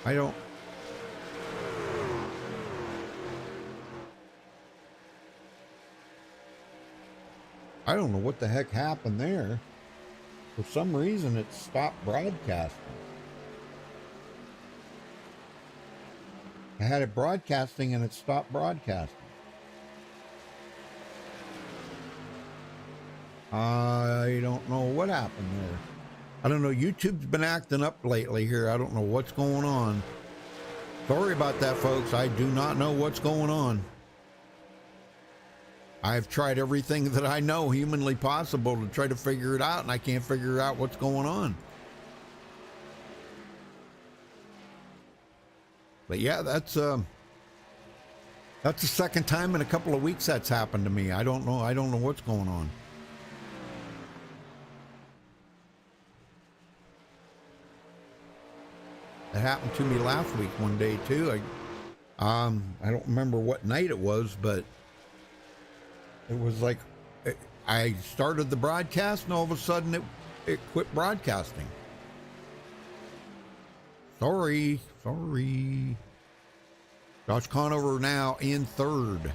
I don't know what the heck happened there. For some reason, it stopped broadcasting. I had it broadcasting and it stopped broadcasting. I don't know what happened there. I don't know. YouTube's been acting up lately here. I don't know what's going on. Sorry about that, folks. I do not know what's going on. I've tried everything that I know humanly possible to try to figure it out, and I can't figure out what's going on. But yeah, that's the second time in a couple of weeks that's happened to me. I don't know what's going on. It happened to me last week one day too. I don't remember what night it was, but it was like I started the broadcast and all of a sudden it quit broadcasting. Sorry. Josh Conover now in third.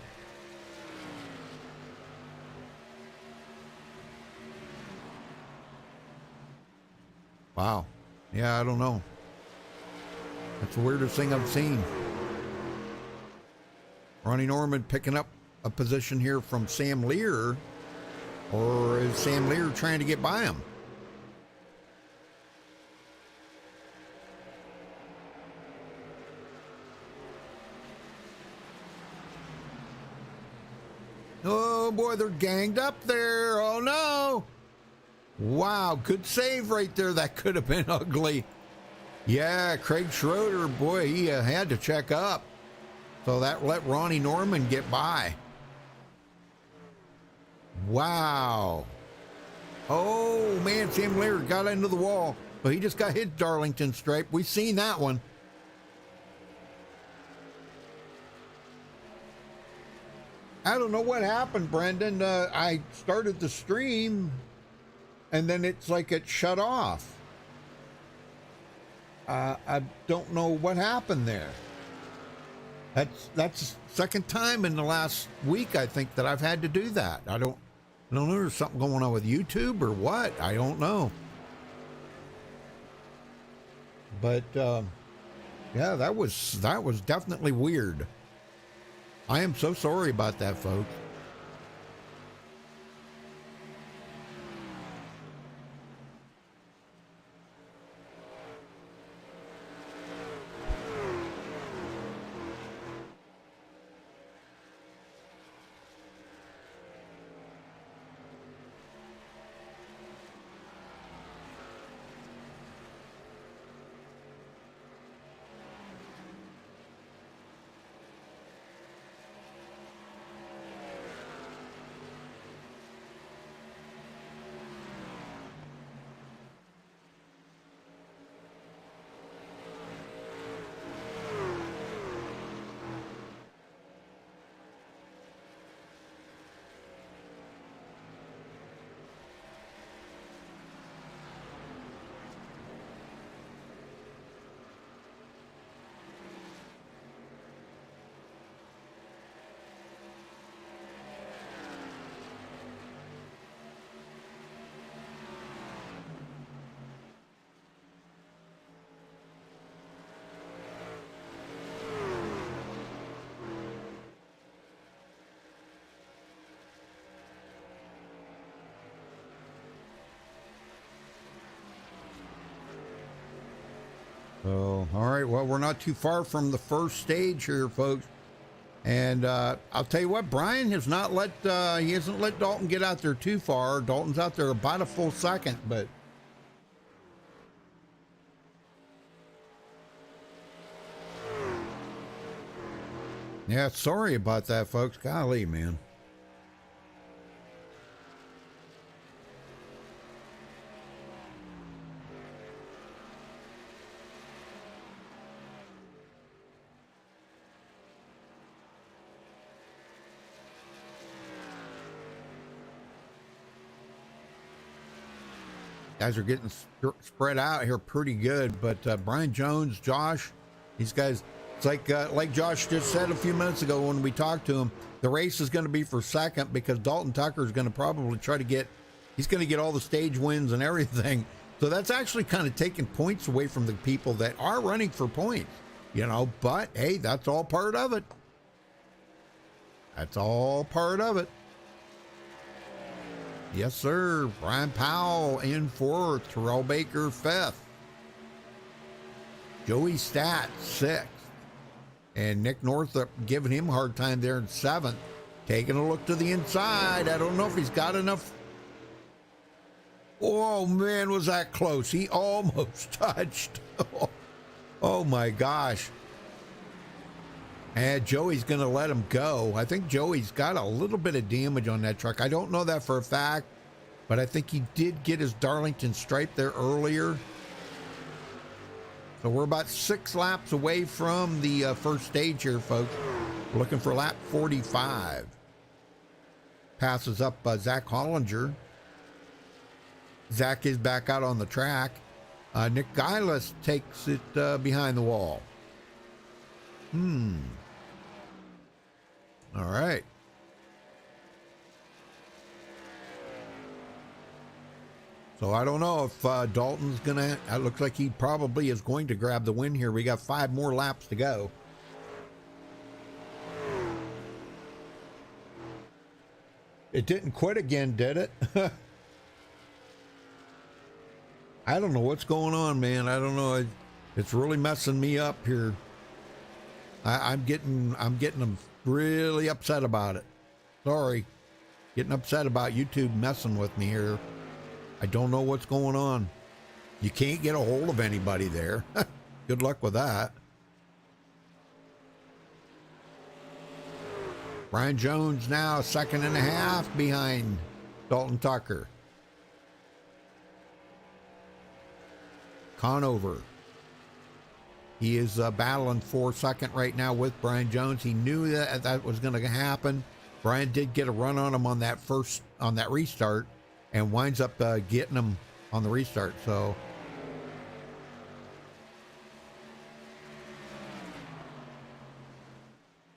Wow. Yeah, I don't know. That's the weirdest thing I've seen. Ronnie Norman picking up a position here from Sam Lear, or is Sam Lear trying to get by him? Oh boy, they're ganged up there. Oh no. Wow, good save right there. That could have been ugly. Yeah, Craig Schroeder, boy, he had to check up. So that let Ronnie Norman get by. Wow. Oh, man, Sam Lear got into the wall. But he just got hit Darlington stripe. We've seen that one. I don't know what happened, Brendan. I started the stream, and then it's like it shut off. I don't know what happened there. That's the second time in the last week, I think, that I've had to do that. I don't know. There's something going on with YouTube or what. I don't know. But yeah, that was definitely weird. I am so sorry about that, folks. So, all right, well, we're not too far from the first stage here, folks. And I'll tell you what, Brian has not let, he hasn't let Dalton get out there too far. Dalton's out there about a full second, but. Yeah, sorry about that, folks. Golly, man. Guys are getting spread out here pretty good, but Brian Jones, Josh, These guys, it's like Josh just said a few minutes ago when we talked to him, the race is going to be for second because Dalton Tucker is going to probably try to get, he's going to get all the stage wins and everything. So that's actually kind of taking points away from the people that are running for points, you know, but hey, that's all part of it. That's all part of it. Yes, sir. Brian Powell in fourth, Terrell Baker fifth, Joey Stat sixth, and Nick Northup giving him a hard time there in seventh. Taking a look to the inside. I don't know if he's got enough. Oh, man, was that close. He almost touched. Oh, my gosh. And Joey's going to let him go. I think Joey's got a little bit of damage on that truck. I don't know that for a fact, but I think he did get his Darlington stripe there earlier. So we're about 6 laps away from the first stage here, folks. We're looking for lap 45. Passes up Zach Hollinger. Zach is back out on the track. Nick Geilis takes it behind the wall. All right. So I don't know if Dalton's going to, it looks like he probably is going to grab the win here. We got 5 more laps to go. It didn't quit again, did it? I don't know what's going on, man. I don't know. It's really messing me up here. I'm getting them really upset about it. Sorry. Getting upset about YouTube messing with me here. I don't know what's going on. You can't get a hold of anybody there. Good luck with that. Brian Jones now 2.5 behind Dalton Tucker. Conover. He is battling for second right now with Brian Jones. He knew that was going to happen. Brian did get a run on him on that restart and winds up getting him on the restart. So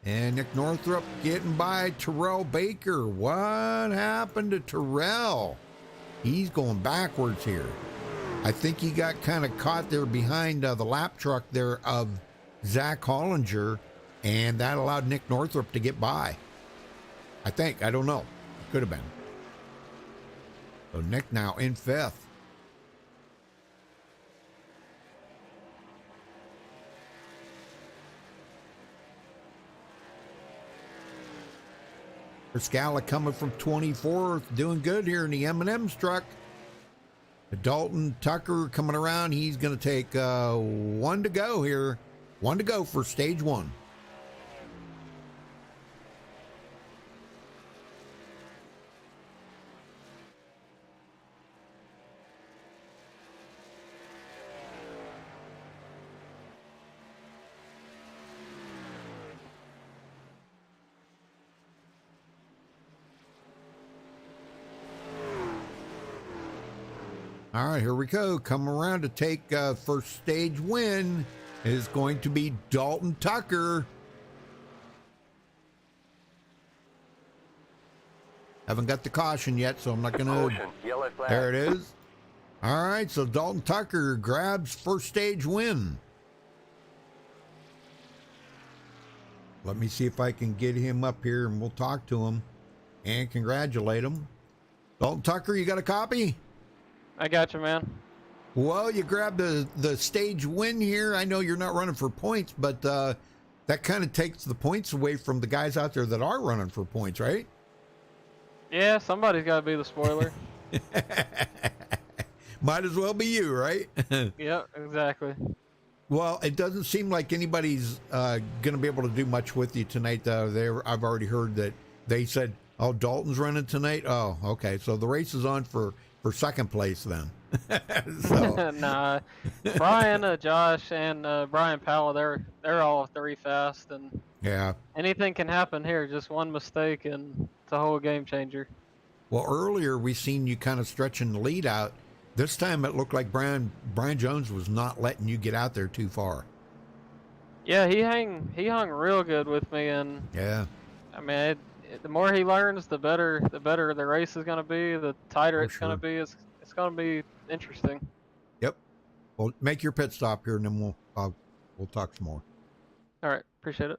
and Nick Northup getting by Terrell Baker. What happened to Terrell? He's going backwards here. I think he got kind of caught there behind the lap truck there of Zach Hollinger, and that allowed Nick Northup to get by. I think. I don't know. Could have been. So Nick now in 5th. Scala coming from 24th, doing good here in the M&M's truck. Dalton Tucker coming around. He's going to take 1 to go here. 1 to go for stage 1. All right, here we go. Come around to take first stage win is going to be Dalton Tucker. Haven't got the caution yet, so I'm not going to. There it is. All right, so Dalton Tucker grabs first stage win. Let me see if I can get him up here and we'll talk to him and congratulate him. Dalton Tucker, you got a copy? I got you, man. Well, you grabbed the stage win here. I know you're not running for points, but that kind of takes the points away from the guys out there that are running for points, right? Yeah, somebody's got to be the spoiler. Might as well be you, right? Yep, exactly. Well, it doesn't seem like anybody's going to be able to do much with you tonight. I've already heard that they said, oh, Dalton's running tonight? Oh, okay. So the race is on for second place then. So. Nah, Brian, Josh, and Brian Powell, they're all 3 fast, and yeah, anything can happen here. Just one mistake, and it's a whole game changer. Well, earlier we seen you kind of stretching the lead out. This time it looked like Brian Jones was not letting you get out there too far. Yeah, he hung real good with me, and Yeah. I mean, the more he learns, the better the race is gonna be, the tighter Oh, it's gonna sure. be. It's gonna be interesting. Yep. Well, make your pit stop here, and then we'll talk some more. All right, appreciate it.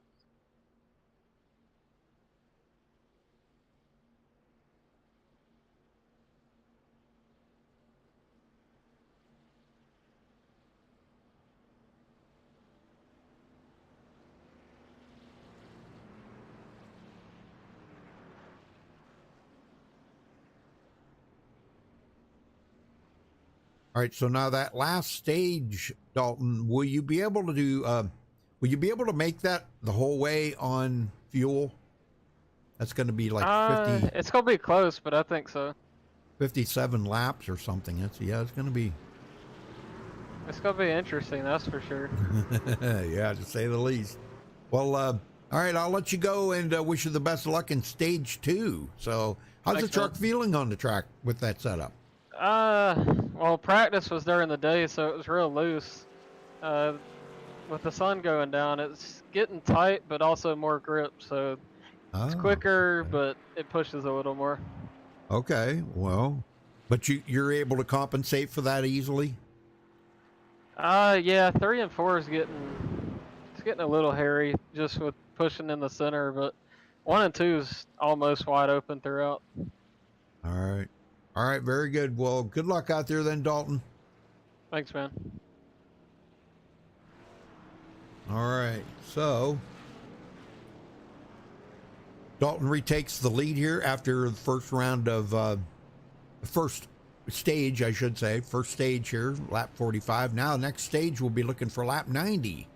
All right. So now that last stage, Dalton, will you be able to do? Will you be able to make that the whole way on fuel? That's going to be like 50, It's gonna be close, but I think so. 57 laps or something. Yeah, it's going to be. It's gonna be interesting, that's for sure. Yeah, to say the least. Well, all right, I'll let you go and wish you the best of luck in stage 2. So, how's Thanks, the truck man. feeling on the track with that setup? Well, practice was during the day, so it was real loose. Uh, with the sun going down, it's getting tight, but also more grip. So it's Oh, quicker, okay. but it pushes a little more. Okay, well, but you're able to compensate for that easily. Yeah, 3 and 4 is getting a little hairy just with pushing in the center, but 1 and 2 is almost wide open throughout. All right, very good. Well, good luck out there then, Dalton. Thanks, man. All right, so Dalton retakes the lead here after the first round of first stage, I should say. First stage here, lap 45. Now, next stage, we'll be looking for lap 90.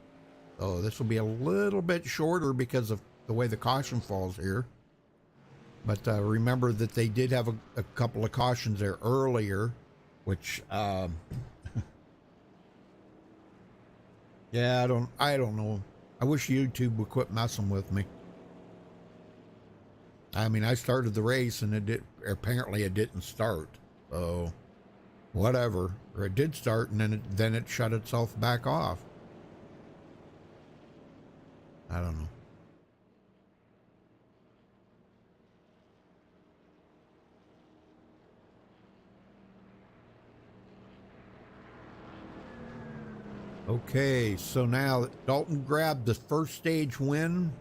So this will be a little bit shorter because of the way the caution falls here. But remember that they did have a couple of cautions there earlier, which, yeah, I don't know. I wish YouTube would quit messing with me. I mean, I started the race and apparently it didn't start. So whatever, or it did start and then it shut itself back off. I don't know. Okay, so now Dalton grabbed the first stage win.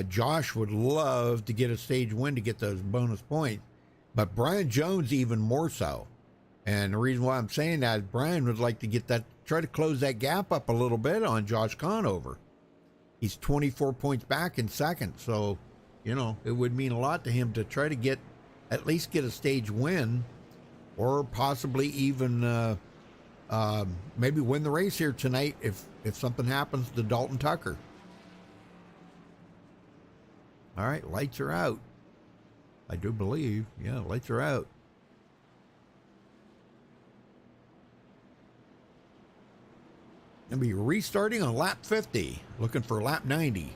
Josh would love to get a stage win to get those bonus points, but Brian Jones even more so. And the reason why I'm saying that is Brian would like to get that, try to close that gap up a little bit on Josh Conover. He's 24 points back in second, so, you know, it would mean a lot to him to try to at least get a stage win, or possibly even maybe win the race here tonight if something happens to Dalton Tucker. All right, lights are out. I do believe, yeah, lights are out. Gonna be restarting on lap 50, looking for lap 90.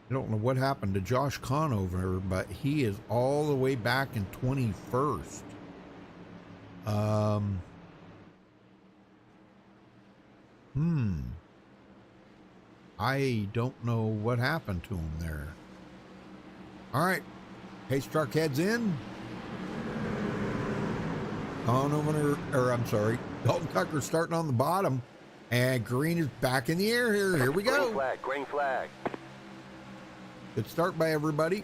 I don't know what happened to Josh Conover, but he is all the way back in 21st. I don't know what happened to him there. All right, pace truck heads in. Conover, or I'm sorry, Dalton Tucker starting on the bottom, and green is back in the air here. Here we go. Green flag, green flag. Good start by everybody.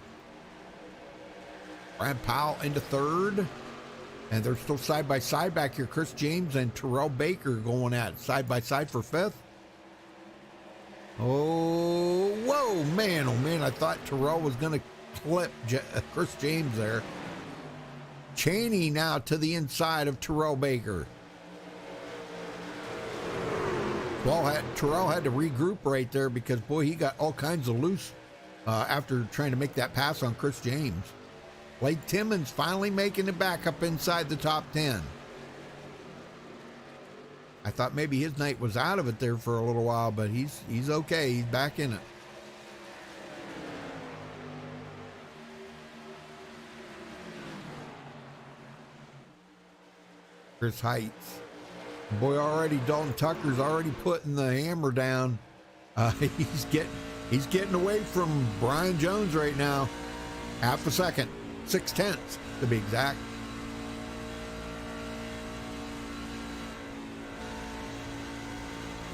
Brad Powell into third. And they're still side by side back here. Chris James and Terrell Baker going at side by side for fifth. Oh, whoa, man. Oh, man. I thought Terrell was going to clip Chris James there. Cheney now to the inside of Terrell Baker. Well, Terrell had to regroup right there because, boy, he got all kinds of loose after trying to make that pass on Chris James. Blake Timmons finally making it back up inside the top 10. I thought maybe his night was out of it there for a little while, but he's okay. He's back in it. Chris Heights. Boy, already Dalton Tucker's already putting the hammer down. He's getting away from Brian Jones right now. Half a second, 0.6 to be exact.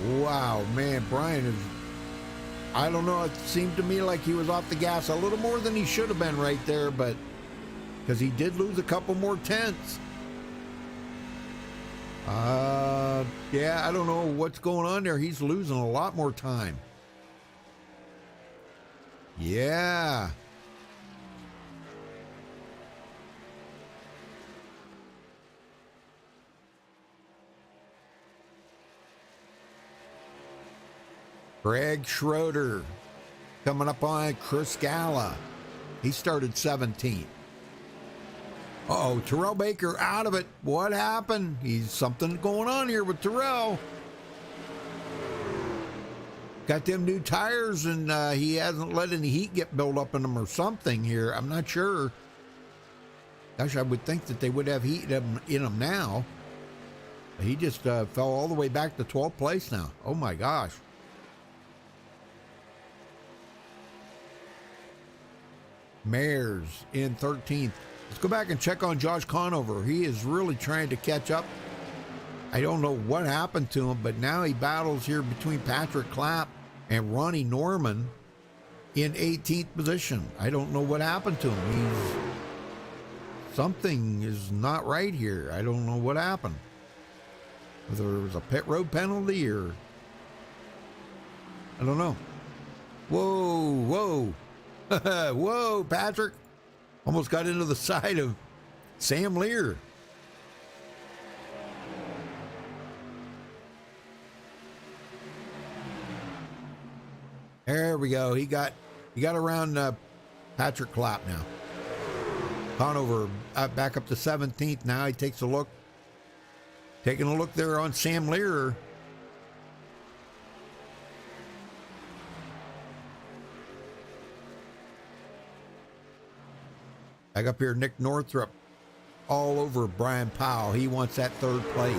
Wow, man, Brian is, I don't know, it seemed to me like he was off the gas a little more than he should have been right there, but because he did lose a couple more tenths. Yeah, I don't know what's going on there. He's losing a lot more time. Yeah. Greg Schroeder coming up on Chris Galla. He started 17th. Uh-oh, Terrell Baker out of it. What happened? He's something going on here with Terrell. Got them new tires, and he hasn't let any heat get built up in them or something here. I'm not sure. Gosh, I would think that they would have heat in them now. He just fell all the way back to 12th place now. Oh, my gosh. Mayers in 13th. Let's go back and check on Josh Conover. He is really trying to catch up. I don't know what happened to him, but now he battles here between Patrick Clapp and Ronnie Norman in 18th position. I don't know what happened to him. Something is not right here. I don't know what happened. Whether it was a pit road penalty or I don't know. Whoa, whoa. Whoa, Patrick. Almost got into the side of Sam Lear. There we go. He got around Patrick Clapp now. Conover back up to 17th now. He takes a look. Taking a look there on Sam Lear. Back up here, Nick Northrup all over Brian Powell. He wants that 3rd place.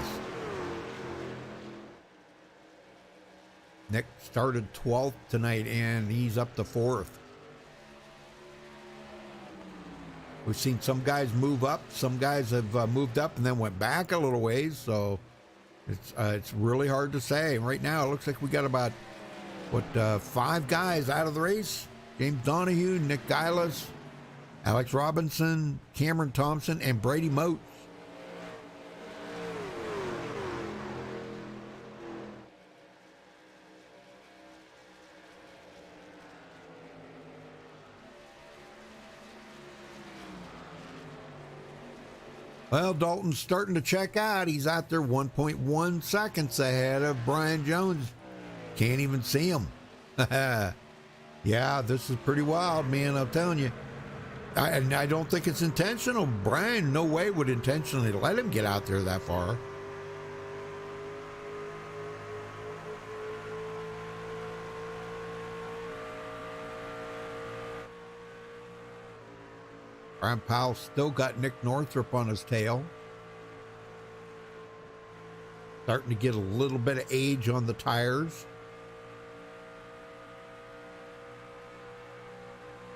Nick started 12th tonight, and he's up to 4th. We've seen some guys move up. Some guys have moved up and then went back a little ways, so it's really hard to say. Right now, it looks like we got about, 5 guys out of the race. James Donahue, Nick Geilas, Alex Robinson, Cameron Thompson, and Brady Moats. Well, Dalton's starting to check out. He's out there 1.1 seconds ahead of Brian Jones. Can't even see him. Yeah, this is pretty wild, man, I'm telling you. I don't think it's intentional. Brian, no way would intentionally let him get out there that far. Brian Powell still got Nick Northrup on his tail. Starting to get a little bit of age on the tires.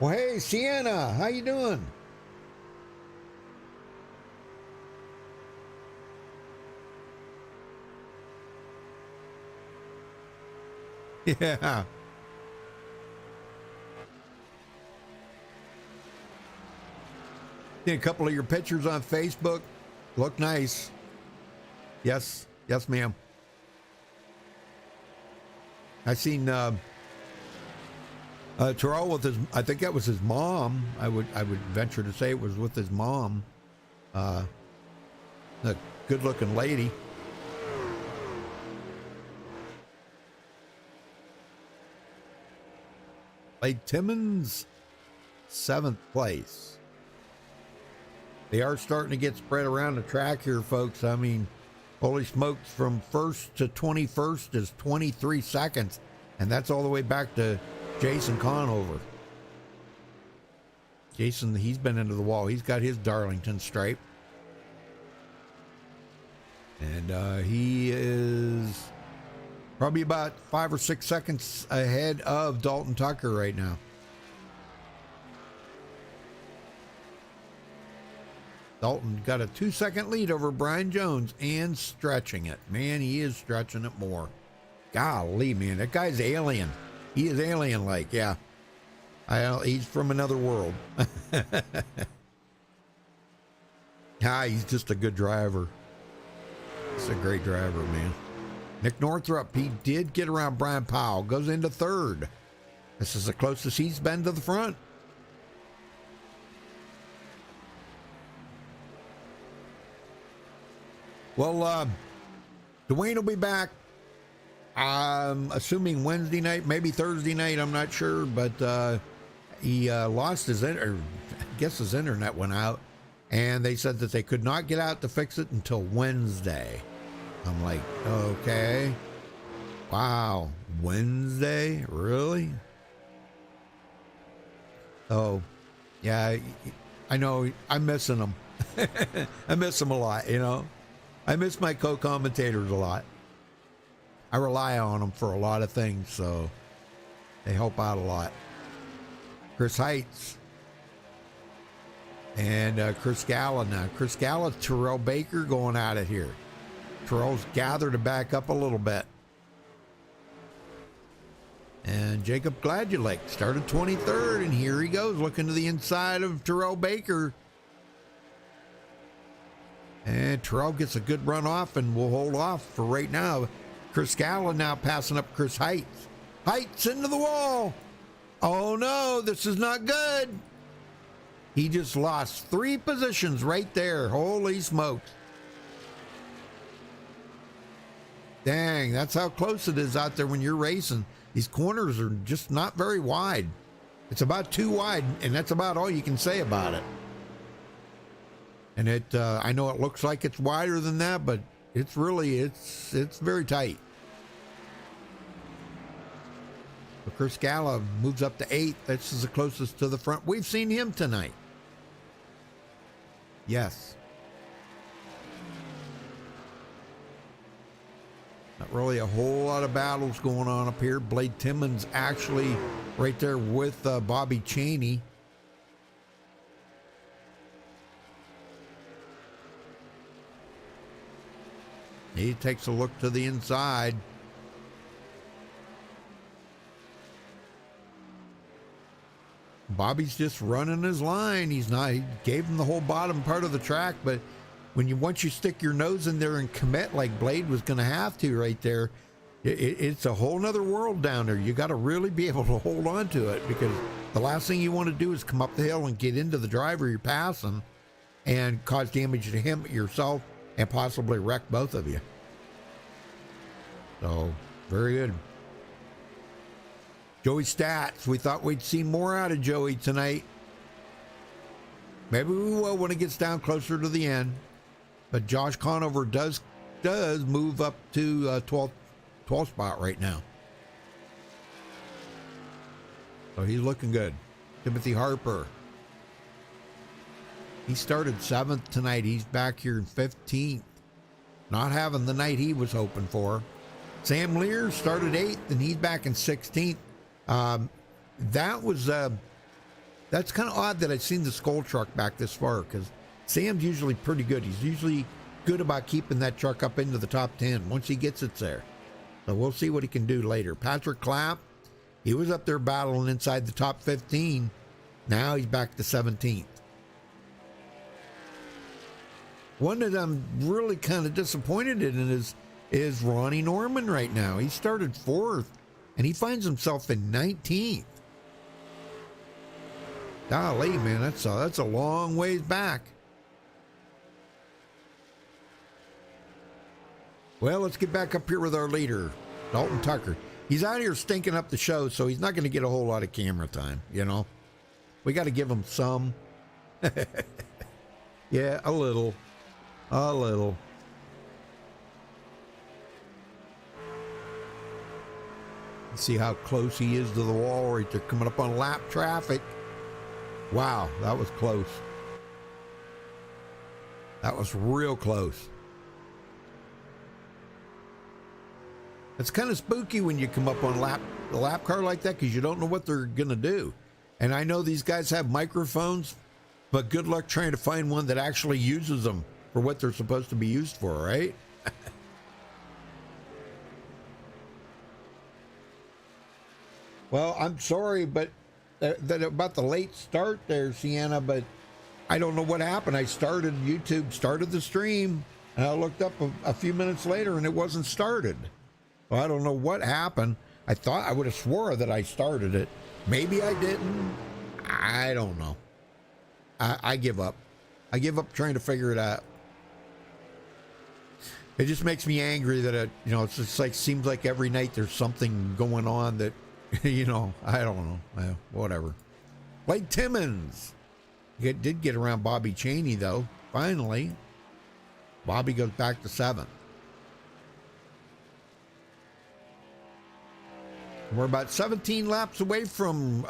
Well, hey, Sienna, how you doing? Yeah. See a couple of your pictures on Facebook. Look nice. Yes, yes, ma'am. I seen Terrell with his, I think that was his mom. I would venture to say it was with his mom. A good looking lady. Blake Timmons, 7th place. They are starting to get spread around the track here, folks. I mean, holy smokes, from 1st to 21st is 23 seconds. And that's all the way back to Jason Conover. Jason, he's been into the wall. He's got his Darlington stripe. And he is probably about 5 or 6 seconds ahead of Dalton Tucker right now. Dalton got a 2-second lead over Brian Jones and stretching it. Man, he is stretching it more. Golly, man, that guy's alien. He is alien-like, yeah. He's from another world. He's just a good driver. He's a great driver, man. Nick Northrup, he did get around Brian Powell. Goes into third. This is the closest he's been to the front. Well, Dwayne will be back. I'm assuming Wednesday night, maybe Thursday night. I'm not sure, but he lost his I guess his internet went out, and they said that they could not get out to fix it until Wednesday. I'm like, okay, wow, Wednesday, really? Oh, yeah, I know. I'm missing them. I miss them a lot, you know. I miss my co-commentators a lot. I rely on them for a lot of things, so they help out a lot. Chris Heights and Chris Galla now. Chris Galla, Terrell Baker going at it here. Terrell's gathered to back up a little bit. And Jacob Gladulake started 23rd, and here he goes looking to the inside of Terrell Baker. And Terrell gets a good run off, and we'll hold off for right now. Chris Galla now passing up Chris Heights. Heights into the wall. Oh no, this is not good. He just lost 3 positions right there. Holy smokes. Dang, that's how close it is out there when you're racing. These corners are just not very wide. It's about 2 wide, and that's about all you can say about it. And I know it looks like it's wider than that, but it's really, it's very tight. So Chris Galla moves up to 8th. This is the closest to the front we've seen him tonight. Yes. Not really a whole lot of battles going on up here. Blade Timmons actually right there with Bobby Chaney. He takes a look to the inside. Bobby's just running his line. He gave him the whole bottom part of the track, but once you stick your nose in there and commit like Blade was going to have to right there, it's a whole nother world down there. You got to really be able to hold on to it, because the last thing you want to do is come up the hill and get into the driver you're passing and cause damage to him, yourself, and possibly wreck both of you. So, very good. Joey Stats, we thought we'd see more out of Joey tonight. Maybe we will when it gets down closer to the end. But Josh Conover does move up to 12th spot right now. So he's looking good. Timothy Harper. He started 7th tonight. He's back here in 15th. Not having the night he was hoping for. Sam Lear started 8th, and he's back in 16th. That's kind of odd that I've seen the Skull truck back this far, because Sam's usually pretty good. He's usually good about keeping that truck up into the top 10 once he gets it there. So we'll see what he can do later. Patrick Clapp, he was up there battling inside the top 15. Now he's back to 17th. One that I'm really kind of disappointed in is Ronnie Norman right now. He started 4th, and he finds himself in 19th. Golly, man, that's a long ways back. Well, let's get back up here with our leader, Dalton Tucker. He's out here stinking up the show, so he's not going to get a whole lot of camera time, you know. We got to give him some. Yeah, a little. A little. See how close he is to the wall right there, coming up on lap traffic. Wow, that was close. That was real close. It's kind of spooky when you come up on a lap car like that because you don't know what they're going to do. And I know these guys have microphones, but good luck trying to find one that actually uses them for what they're supposed to be used for, right? Well, I'm sorry, but that about the late start there, Sienna, but I don't know what happened. YouTube started the stream, and I looked up a few minutes later, and it wasn't started. Well, I don't know what happened. I thought I would have swore that I started it. Maybe I didn't. I don't know. I give up. I give up trying to figure it out. It just makes me angry that it's just like seems like every night there's something going on that, I don't know. Whatever. Blake Timmons. Did get around Bobby Cheney though. Finally, Bobby goes back to 7th. We're about 17 laps away from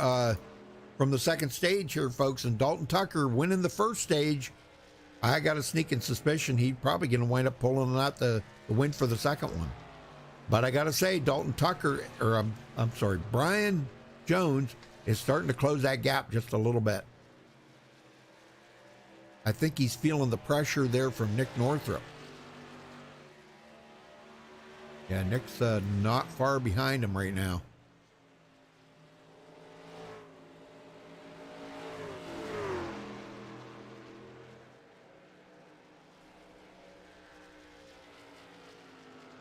the second stage here, folks, and Dalton Tucker winning the first stage. I got a sneaking suspicion he's probably going to wind up pulling out the win for the second one. But I got to say, Dalton Tucker, or I'm sorry, Brian Jones is starting to close that gap just a little bit. I think he's feeling the pressure there from Nick Northrup. Yeah, Nick's not far behind him right now.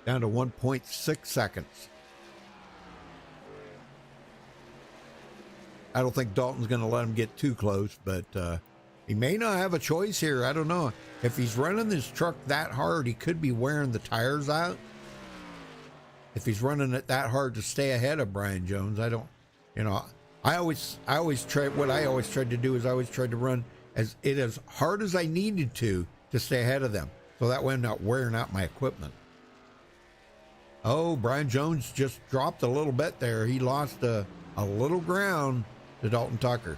Down to 1.6 seconds. I don't think Dalton's going to let him get too close, but he may not have a choice here. I don't know. If he's running this truck that hard, he could be wearing the tires out. If he's running it that hard to stay ahead of Brian Jones, I don't, I always tried, what I always tried to do is I always tried to run as hard as I needed to stay ahead of them. So that way I'm not wearing out my equipment. Oh, Brian Jones just dropped a little bit there. He lost a little ground to Dalton Tucker.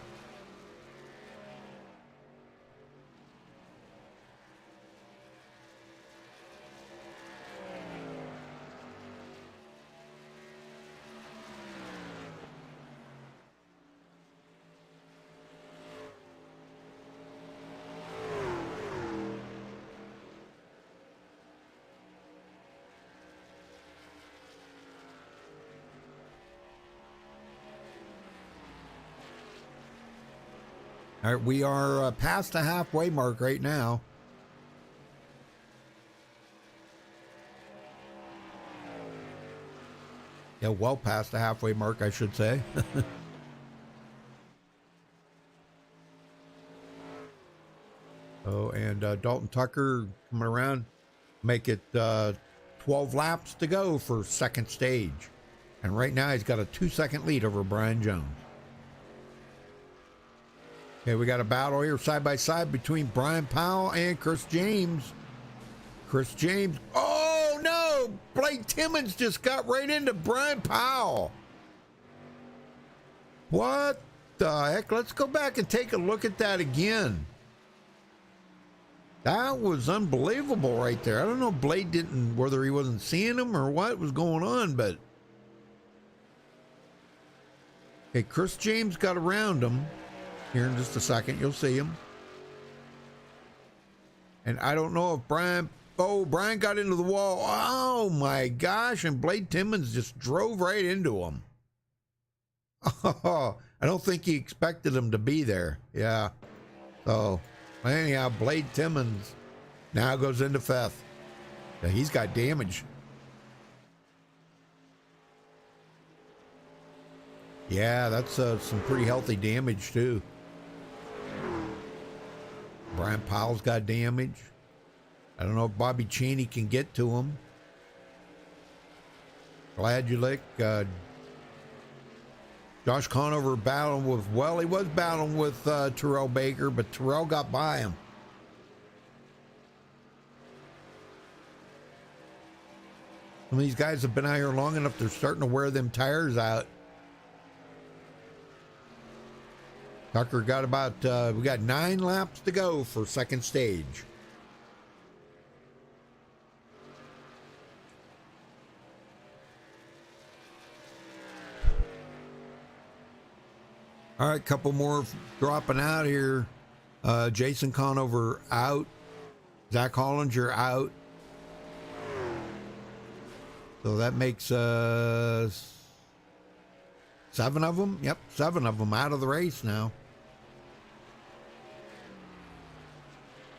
All right, we are past the halfway mark right now. Yeah, well past the halfway mark, I should say. Oh, and Dalton Tucker coming around, make it 12 laps to go for second stage. And right now he's got a 2-second lead over Brian Jones. Okay, we got a battle here side by side between Brian Powell and Chris James. Chris James. Oh, no! Blake Timmons just got right into Brian Powell. What the heck? Let's go back and take a look at that again. That was unbelievable right there. I don't know, Blake didn't, whether he wasn't seeing him or what was going on, but. Okay, Chris James got around him. Here in just a second, you'll see him. And I don't know if Brian got into the wall. Oh my gosh, and Blake Timmons just drove right into him. Oh, I don't think he expected him to be there. Yeah. So, anyhow, Blake Timmons now goes into 5th. Yeah, he's got damage. Yeah, that's some pretty healthy damage too. Brian Powell's got damage. I don't know if Bobby Cheney can get to him. Gladulic, Josh Conover battling with, well, he was battling with Terrell Baker, but Terrell got by him. Some of these guys have been out here long enough, they're starting to wear them tires out. Tucker got about, we got 9 laps to go for second stage. All right, couple more dropping out here. Jason Conover out. Zach Hollinger out. So that makes 7 of them. Yep, 7 of them out of the race now.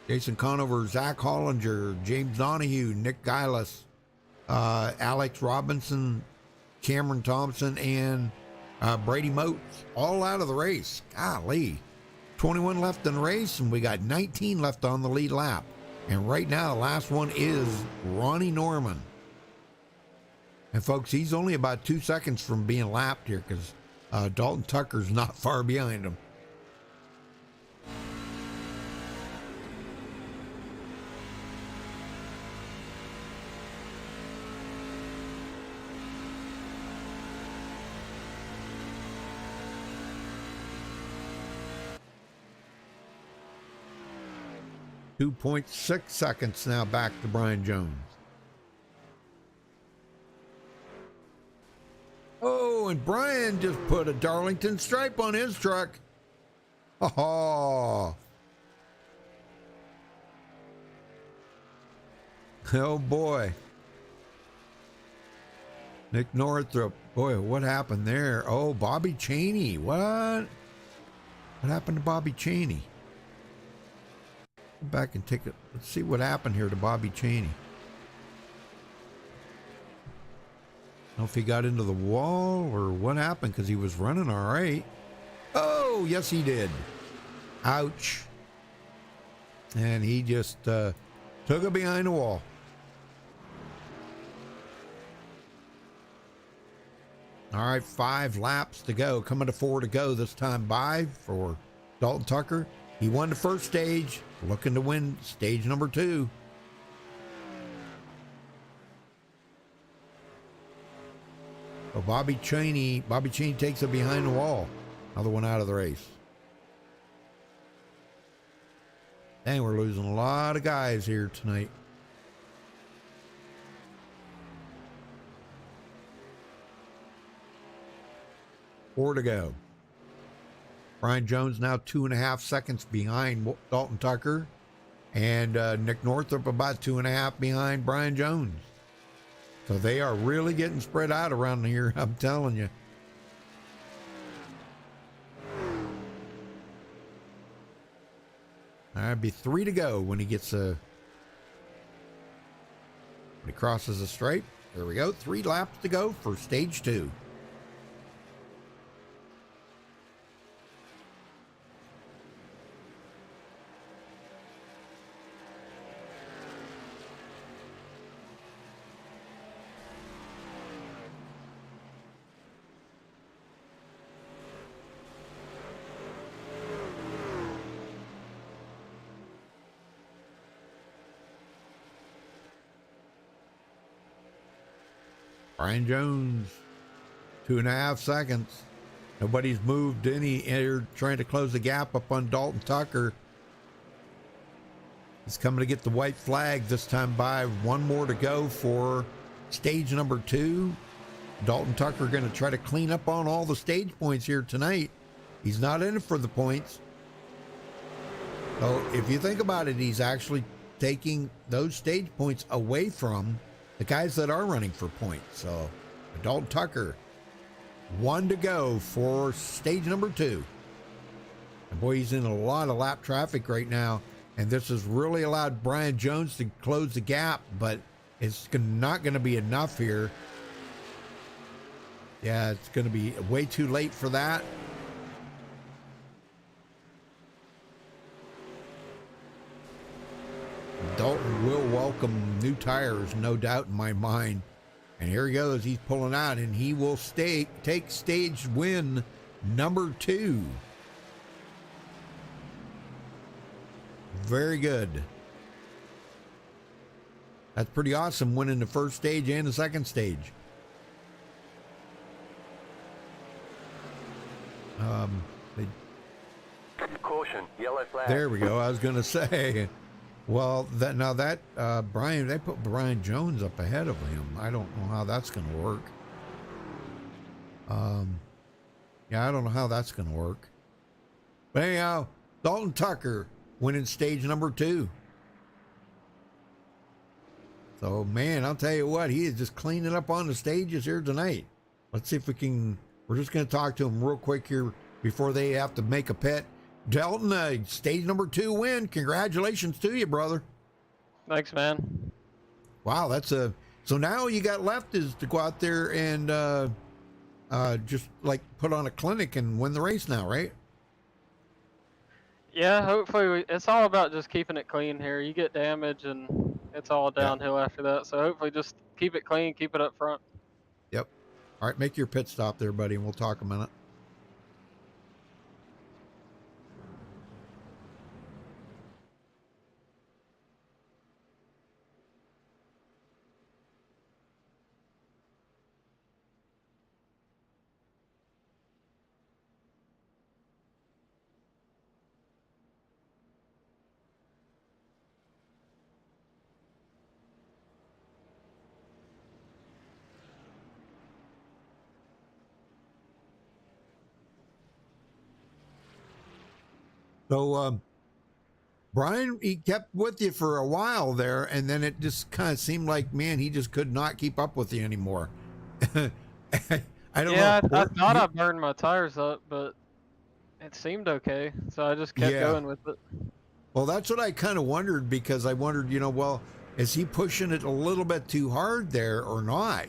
Jason Conover, Zach Hollinger, James Donahue, Nick Gillis, Alex Robinson, Cameron Thompson, and Brady Moats, all out of the race. Golly. 21 left in the race, and we got 19 left on the lead lap. And right now, the last one is Ronnie Norman. And folks, he's only about 2 seconds from being lapped here because Dalton Tucker's not far behind him. .6 seconds now back to Brian Jones. Oh, and Brian just put a Darlington stripe on his truck. Oh, oh boy. Nick Northrup. Boy, what happened there? Oh, Bobby Cheney. What? What happened to Bobby Cheney? Go back and take it. Let's see what happened here to Bobby Cheney. I don't know if he got into the wall or what happened because he was running all right. Oh, yes, he did. Ouch. And he just took it behind the wall. All right, 5 laps to go. Coming to 4 to go this time by for Dalton Tucker. He won the first stage, looking to win stage number 2. So Bobby Cheney takes it behind the wall. Another one out of the race. Dang, we're losing a lot of guys here tonight. Four to go. Brian Jones now 2.5 seconds behind Dalton Tucker. And Nick Northrup about 2.5 behind Brian Jones. So they are really getting spread out around here, I'm telling you. That'd be 3 to go when he gets when he crosses the stripe. There we go. 3 laps to go for stage 2. Brian Jones, 2.5 seconds. Nobody's moved any. They're trying to close the gap up on Dalton Tucker. He's coming to get the white flag this time by. 1 more to go for stage number 2. Dalton Tucker going to try to clean up on all the stage points here tonight. He's not in it for the points. So if you think about it, he's actually taking those stage points away from the guys that are running for points. So Dalton Tucker, 1 to go for stage number 2. And boy, he's in a lot of lap traffic right now. And this has really allowed Brian Jones to close the gap, but it's not going to be enough here. Yeah, it's going to be way too late for that. Dalton will welcome new tires, no doubt in my mind. And here he goes. He's pulling out, and he will take stage win number 2. Very good. That's pretty awesome, winning the first stage and the second stage. Caution, yellow flag. There we go. I was going to say, well, Brian, they put Brian Jones up ahead of him. I don't know how that's going to work. Yeah, I don't know how that's going to work. But anyhow, Dalton Tucker winning stage number 2. So, man, I'll tell you what, he is just cleaning up on the stages here tonight. Let's see if we can, we're just going to talk to him real quick here before they have to make a pit. Dalton, stage number 2 win. Congratulations to you, brother. Thanks, man. Wow, that's a, so now you got left is to go out there and just like put on a clinic and win the race now, right? Yeah, hopefully it's all about just keeping it clean here. You get damage and it's all downhill after that. So hopefully just keep it clean, keep it up front. Yep. All right, make your pit stop there, buddy, and we'll talk a minute. So, Brian, he kept with you for a while there, and then it just kind of seemed like, man, he just could not keep up with you anymore. I don't know. I thought I burned my tires up, but it seemed okay. So I just kept going with it. Well, that's what I kind of wondered, because I wondered, well, is he pushing it a little bit too hard there or not,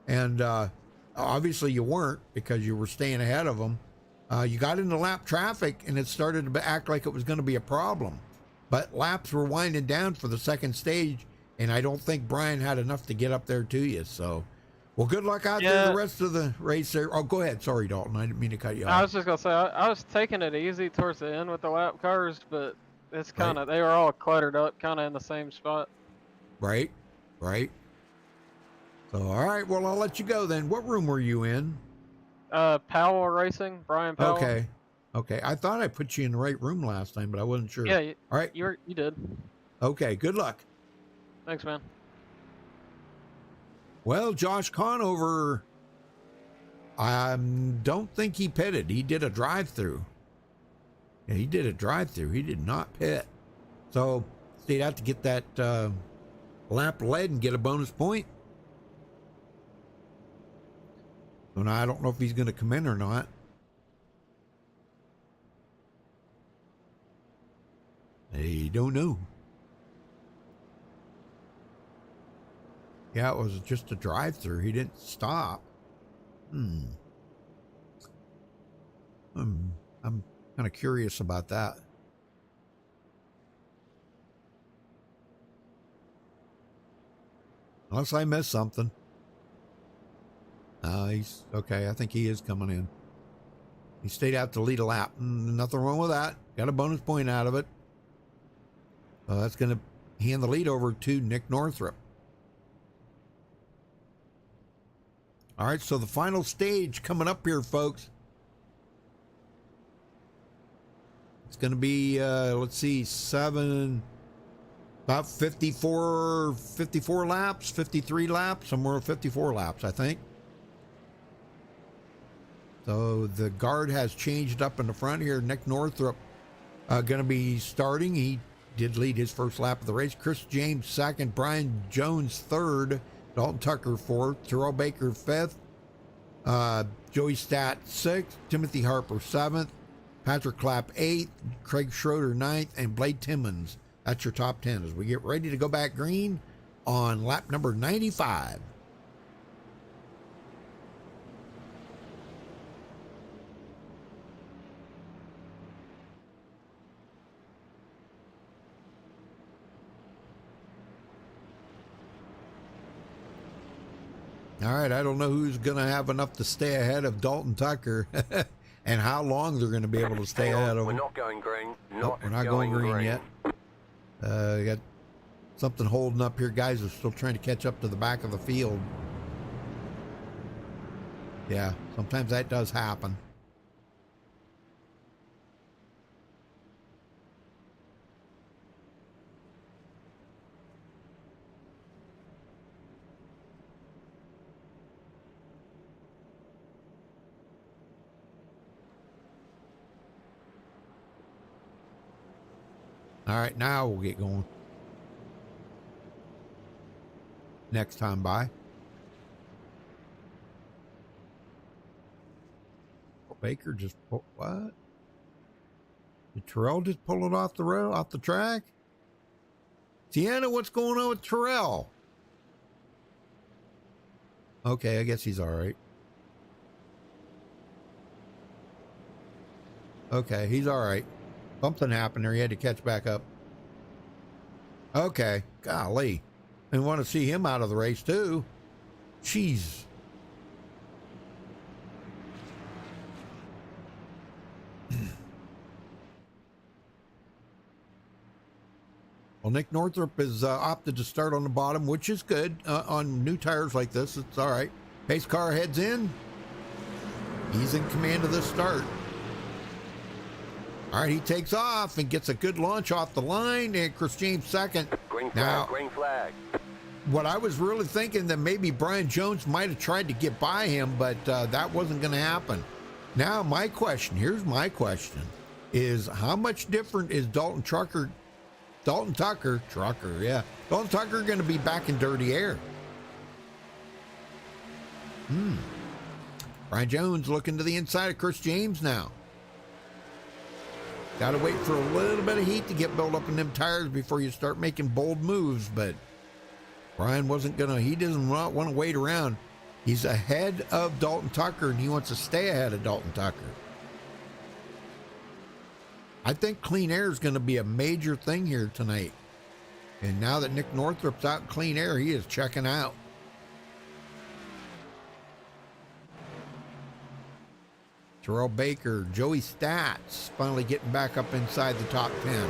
And obviously you weren't, because you were staying ahead of him. You got into lap traffic, and it started to act like it was going to be a problem. But laps were winding down for the second stage, and I don't think Brian had enough to get up there to you. So, well, good luck out there the rest of the race there. Oh, go ahead. Sorry, Dalton. I didn't mean to cut you off. I was just going to say, I was taking it easy towards the end with the lap cars, but it's kind of, they were all cluttered up, kind of in the same spot. Right. So, all right. Well, I'll let you go then. What room were you in? Powell Racing, Brian Powell. Okay. I thought I put you in the right room last time, but I wasn't sure. Yeah. All right. You did. Okay. Good luck. Thanks, man. Well, Josh Conover, I don't think he pitted. He did a drive-through. Yeah, he did a drive-through. He did not pit. So, stayed out to get that lap lead and get a bonus point. So now I don't know if he's going to come in or not. I don't know. Yeah, it was just a drive-through. He didn't stop. I'm kind of curious about that. Unless I missed something. He's okay. I think he is coming in. He stayed out to lead a lap. Nothing wrong with that. Got a bonus point out of it. That's going to hand the lead over to Nick Northrup. All right, so the final stage coming up here, folks. It's going to be, let's see, about 54 laps, 53 laps, somewhere 54 laps, I think. So the guard has changed up in the front here. Nick Northrup going to be starting. He did lead his first lap of the race. Chris James second, Brian Jones third, Dalton Tucker fourth, Terrell Baker fifth, Joey Stat sixth, Timothy Harper seventh, Patrick Clapp eighth, Craig Schroeder ninth, and Blade Timmons. That's your top 10 as we get ready to go back green on lap number 95. All right, I don't know who's going to have enough to stay ahead of Dalton Tucker and how long they're going to be able to stay ahead of him. We're not going green. Nope, we're not going green yet. Got something holding up here. Guys are still trying to catch up to the back of the field. Yeah, sometimes that does happen. All right, now we'll get going. Next time by. Baker just pulled, what? Did Terrell just pull it off the road, off the track? Sienna, what's going on with Terrell? Okay, I guess he's all right. Okay, he's all right. Something happened there. He had to catch back up. Okay, golly. And want to see him out of the race too. Jeez. Well, Nick Northrup is opted to start on the bottom, which is good on new tires like this. It's all right. Pace car heads in. He's in command of this start. All right, he takes off and gets a good launch off the line, and Chris James second. Green flag, Now, green flag. what I was really thinking that maybe Brian Jones might have tried to get by him, but that wasn't going to happen. Now, my question, here's my question, is how much different is Dalton Tucker going to be back in dirty air? Brian Jones looking to the inside of Chris James now. Got to wait for a little bit of heat to get built up in them tires before you start making bold moves, but Brian he doesn't want to wait around. He's ahead of Dalton Tucker, and he wants to stay ahead of Dalton Tucker. I think clean air is going to be a major thing here tonight. And now that Nick Northrup's out in clean air, he is checking out. Terrell Baker, Joey Stats finally getting back up inside the top 10.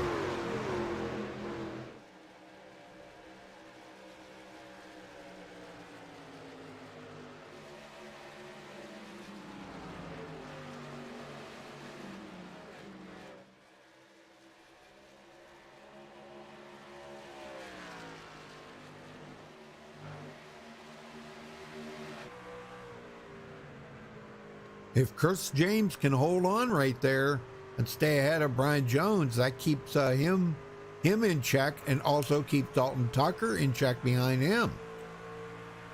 If Chris James can hold on right there and stay ahead of Brian Jones, that keeps him in check and also keeps Dalton Tucker in check behind him.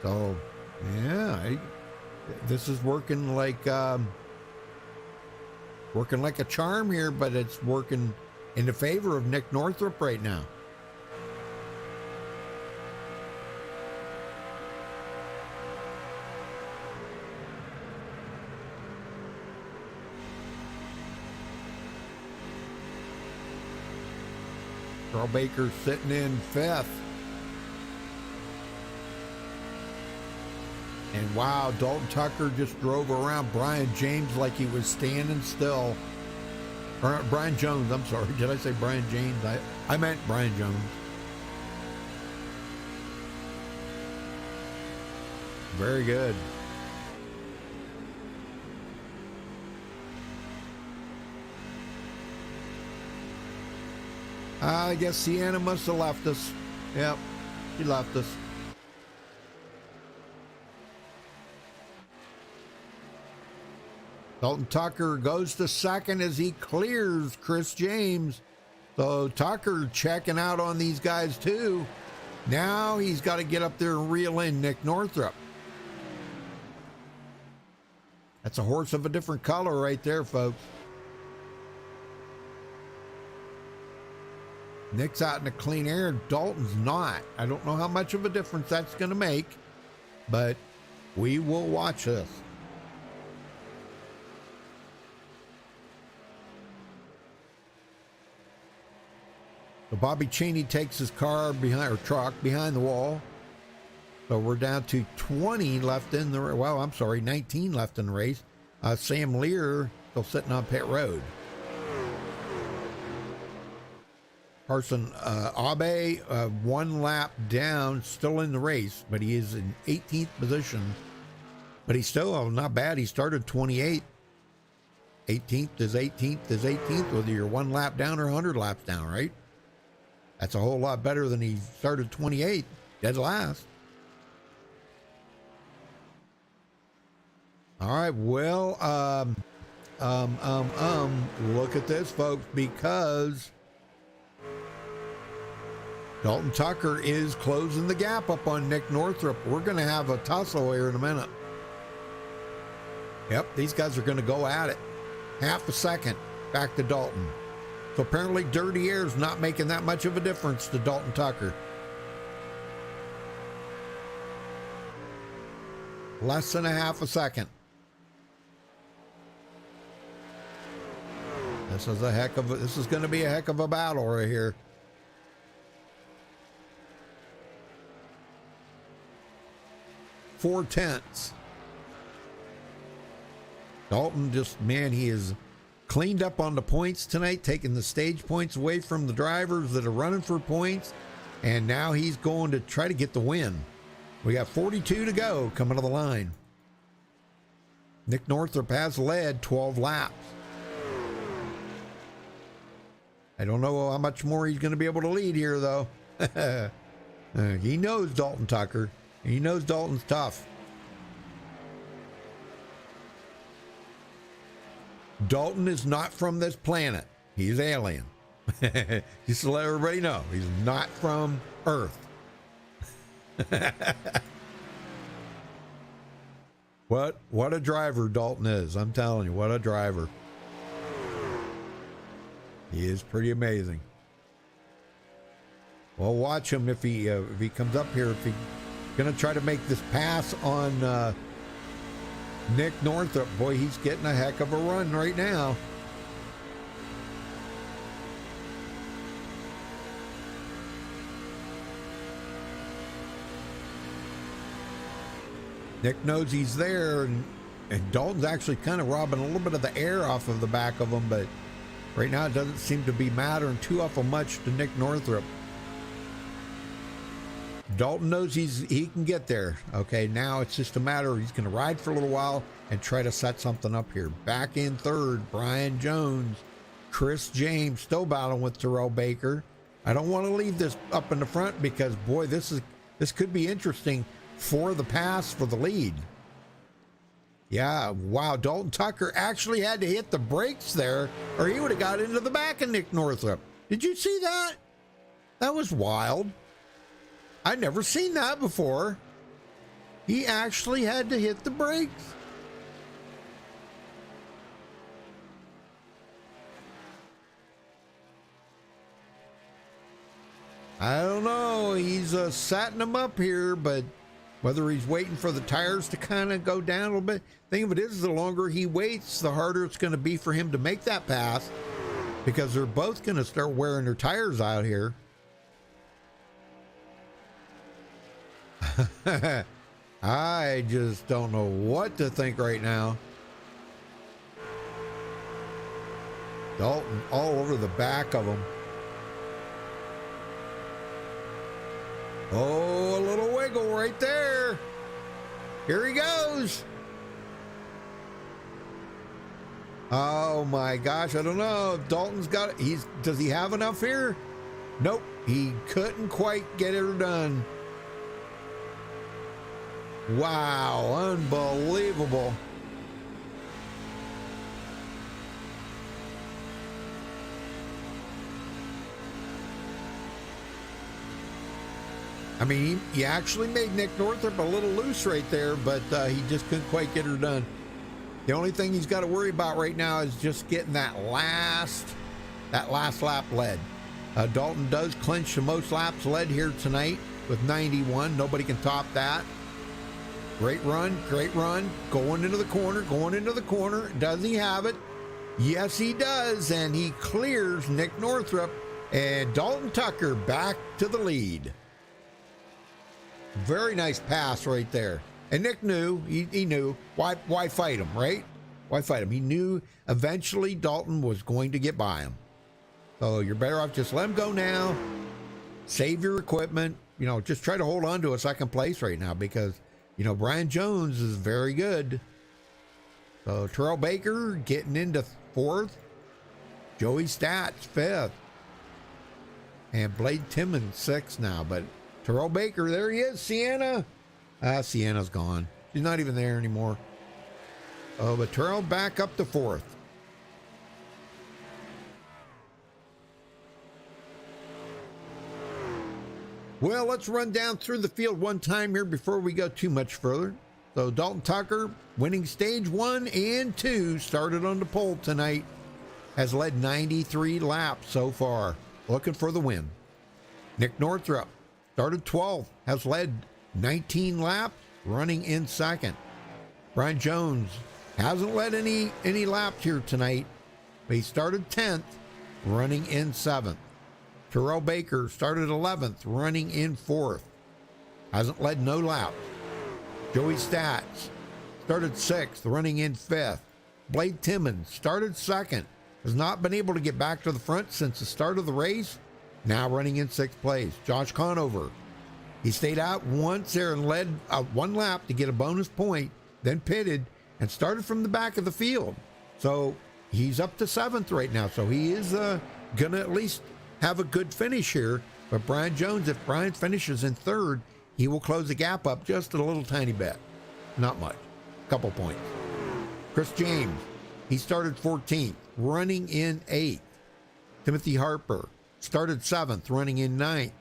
So, yeah, this is working like a charm here, but it's working in the favor of Nick Northrup right now. Carl Baker sitting in fifth. And wow, Dalton Tucker just drove around Brian James like he was standing still. Or Brian Jones, I'm sorry. Did I say Brian James? I meant Brian Jones. Very good. I guess Sienna must have left us. Yep, she left us. Dalton Tucker goes to second as he clears Chris James. So Tucker checking out on these guys too. Now he's got to get up there and reel in Nick Northrup. That's a horse of a different color right there, folks. Nick's out in the clean air. Dalton's not. I don't know how much of a difference that's going to make, but we will watch this. So Bobby Cheney takes his car behind, or truck behind the wall. So we're down to 20 left in the, well, I'm sorry, 19 left in the race. Sam Lear still sitting on pit road. Carson Abe, one lap down, still in the race, but he is in 18th position. But he's still not bad. He started 28th. 18th is 18th is 18th, whether you're one lap down or 100 laps down, right? That's a whole lot better than he started 28th, dead last. All right, well, look at this, folks, because Dalton Tucker is closing the gap up on Nick Northrup. We're going to have a tussle here in a minute. Yep, these guys are going to go at it. Half a second back to Dalton. So apparently dirty air is not making that much of a difference to Dalton Tucker. Less than a half a second. This is going to be a heck of a battle right here. Four tenths. Dalton just, man, he is cleaned up on the points tonight, taking the stage points away from the drivers that are running for points, and now he's going to try to get the win. We got 42 to go coming to the line. Nick Northrup has led 12 laps. I don't know how much more he's going to be able to lead here, though. He knows Dalton Tucker. He knows Dalton's tough. Dalton is not from this planet. He's alien. Just to let everybody know, he's not from Earth. What a driver Dalton is. I'm telling you, what a driver. He is pretty amazing. Well, watch him if he comes up here. If he's going to try to make this pass on Nick Northrup, boy, he's getting a heck of a run right now. Nick knows he's there, and Dalton's actually kind of robbing a little bit of the air off of the back of him, but right now it doesn't seem to be mattering too awful much to Nick Northrup. Dalton knows he can get there. Okay, now it's just a matter of he's going to ride for a little while and try to set something up here. Back in third, Brian Jones. Chris James still battling with Terrell Baker. I don't want to leave this up in the front because, boy, this could be interesting for the pass for the lead. Yeah, wow, Dalton Tucker actually had to hit the brakes there or he would have got into the back of Nick Northrup. Did you see that? That was wild. I'd never seen that before. He actually had to hit the brakes. I don't know. He's setting them up here, but whether he's waiting for the tires to kind of go down a little bit. Thing of it is, the longer he waits, the harder it's going to be for him to make that pass because they're both going to start wearing their tires out here. I just don't know what to think right now. Dalton all over the back of him. Oh, a little wiggle right there. Here he goes. Oh my gosh, I don't know if Dalton's got it. Does he have enough here? Nope, he couldn't quite get it done. Wow, unbelievable. I mean, he actually made Nick Northrup a little loose right there, but he just couldn't quite get her done. The only thing he's got to worry about right now is just getting that last lap led. Dalton does clinch the most laps led here tonight with 91. Nobody can top that. Great run, great run. Going into the corner. Does he have it? Yes, he does. And he clears Nick Northrup. And Dalton Tucker back to the lead. Very nice pass right there. And Nick knew, he knew. Why fight him, right? Why fight him? He knew eventually Dalton was going to get by him. So you're better off just let him go now. Save your equipment. You know, just try to hold on to a second place right now because, you know, Brian Jones is very good. So Terrell Baker getting into fourth. Joey Stats fifth. And Blade Timmons sixth now. But Terrell Baker, there he is. Sienna. Sienna's gone. She's not even there anymore. Oh, but Terrell back up to fourth. Well, let's run down through the field one time here before we go too much further. So Dalton Tucker, winning stage 1 and 2, started on the pole tonight, has led 93 laps so far, looking for the win. Nick Northrup started 12th, has led 19 laps, running in second. Brian Jones hasn't led any laps here tonight, but he started 10th, running in 7th. Terrell Baker started 11th, running in 4th. Hasn't led no laps. Joey Stats started 6th, running in 5th. Blade Timmons started 2nd, has not been able to get back to the front since the start of the race, now running in 6th place. Josh Conover, he stayed out once there and led one lap to get a bonus point, then pitted and started from the back of the field. So he's up to 7th right now, so he is going to at least have a good finish here. But Brian Jones, if Brian finishes in 3rd, he will close the gap up just a little tiny bit. Not much. Couple points. Chris James, he started 14th, running in 8th. Timothy Harper started 7th, running in 9th.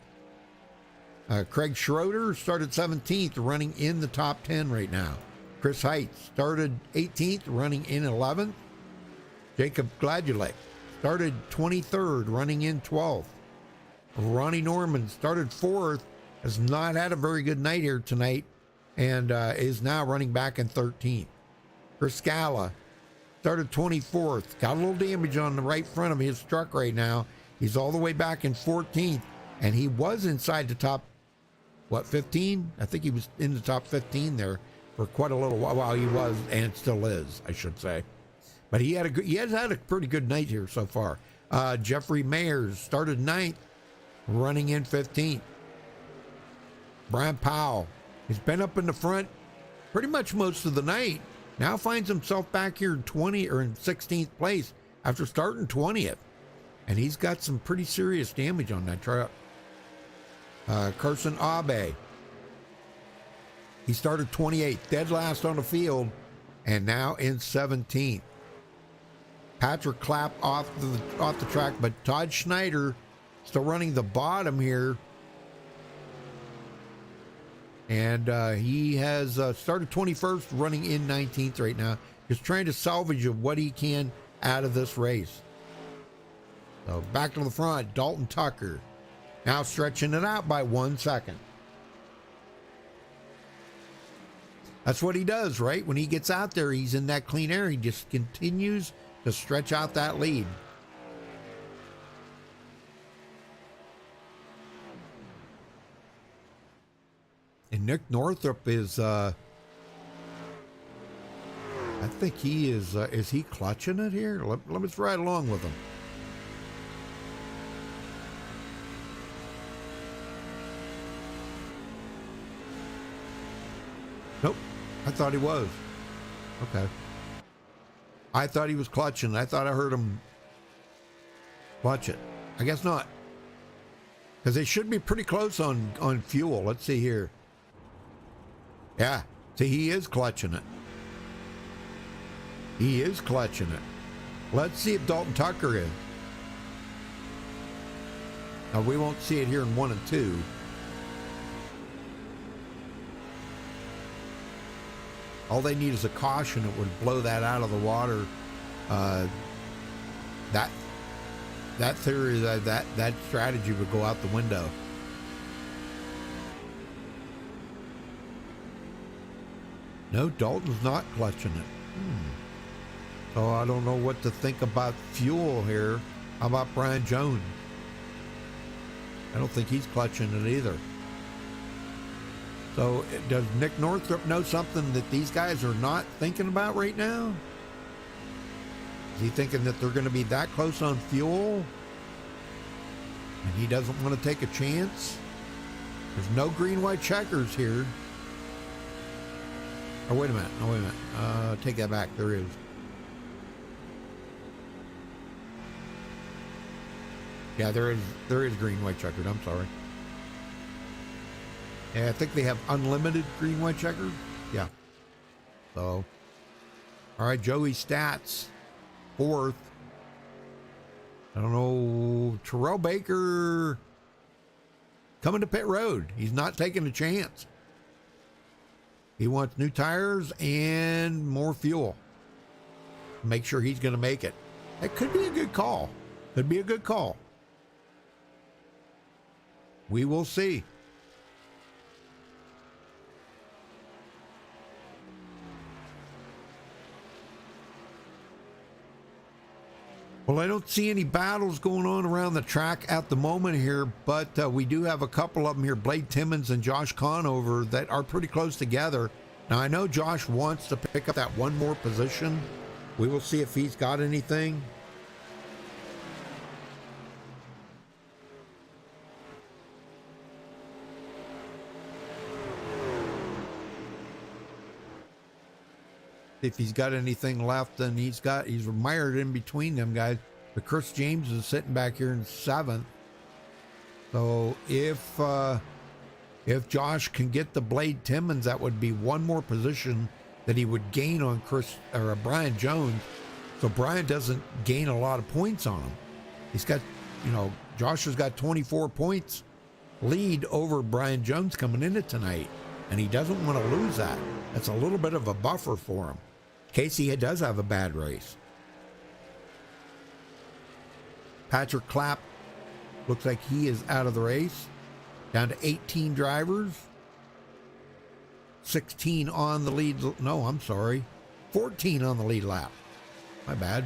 Craig Schroeder started 17th, running in the top 10 right now. Chris Heights started 18th, running in 11th. Jacob Gladulek started 23rd, running in 12th. Ronnie Norman started 4th, has not had a very good night here tonight, and is now running back in 13th. Chris Scala started 24th, got a little damage on the right front of his truck right now. He's all the way back in 14th, and he was inside the top, 15? I think he was in the top 15 there for quite a little while. Well, he was, and still is, I should say. But he has had a pretty good night here so far. Jeffrey Mayers started 9th, running in 15th. Brian Powell, he's been up in the front pretty much most of the night. Now finds himself back here in 16th place after starting 20th. And he's got some pretty serious damage on that truck. Carson Abe, he started 28th, dead last on the field, and now in 17th. Patrick Clapp off the track, but Todd Schneider still running the bottom here. And he has started 21st, running in 19th right now. Just trying to salvage what he can out of this race. So back to the front, Dalton Tucker. Now stretching it out by 1 second. That's what he does, right? When he gets out there, he's in that clean air. He just continues to stretch out that lead. And Nick Northrup is, I think he is he clutching it here? Let me ride along with him. Nope, I thought he was. Okay. I thought he was clutching. I thought I heard him clutch it. I guess not. Because they should be pretty close on fuel. Let's see here. Yeah, see, he is clutching it. He is clutching it. Let's see if Dalton Tucker is. Now, we won't see it here in 1 and 2. All they need is a caution that would blow that out of the water. That theory, that strategy would go out the window. No, Dalton's not clutching it. So I don't know what to think about fuel here. How about Brian Jones? I don't think he's clutching it either. So does Nick Northrup know something that these guys are not thinking about right now? Is he thinking that they're going to be that close on fuel? And he doesn't want to take a chance? There's no green, white checkers here. Oh, wait a minute. Take that back. There is. Yeah, there is green, white checkered. I'm sorry. Yeah, I think they have unlimited green, white checkers. Yeah. So, all right, Joey Stats, 4th. I don't know. Terrell Baker coming to pit road. He's not taking a chance. He wants new tires and more fuel. Make sure he's going to make it. That could be a good call. Could be a good call. We will see. Well, I don't see any battles going on around the track at the moment here, but we do have a couple of them here, Blade Timmons and Josh Conover, that are pretty close together. Now, I know Josh wants to pick up that one more position. We will see if he's got anything. If he's got anything left, then he's mired in between them guys. But Chris James is sitting back here in 7th. So if Josh can get the Blade Timmons, that would be one more position that he would gain on Brian Jones. So Brian doesn't gain a lot of points on him. He's got, Josh has got 24 points lead over Brian Jones coming into tonight, and he doesn't want to lose that. That's a little bit of a buffer for him. Casey does have a bad race. Patrick Clapp looks like he is out of the race. Down to 18 drivers. 16 on the lead. No, I'm sorry. 14 on the lead lap. My bad.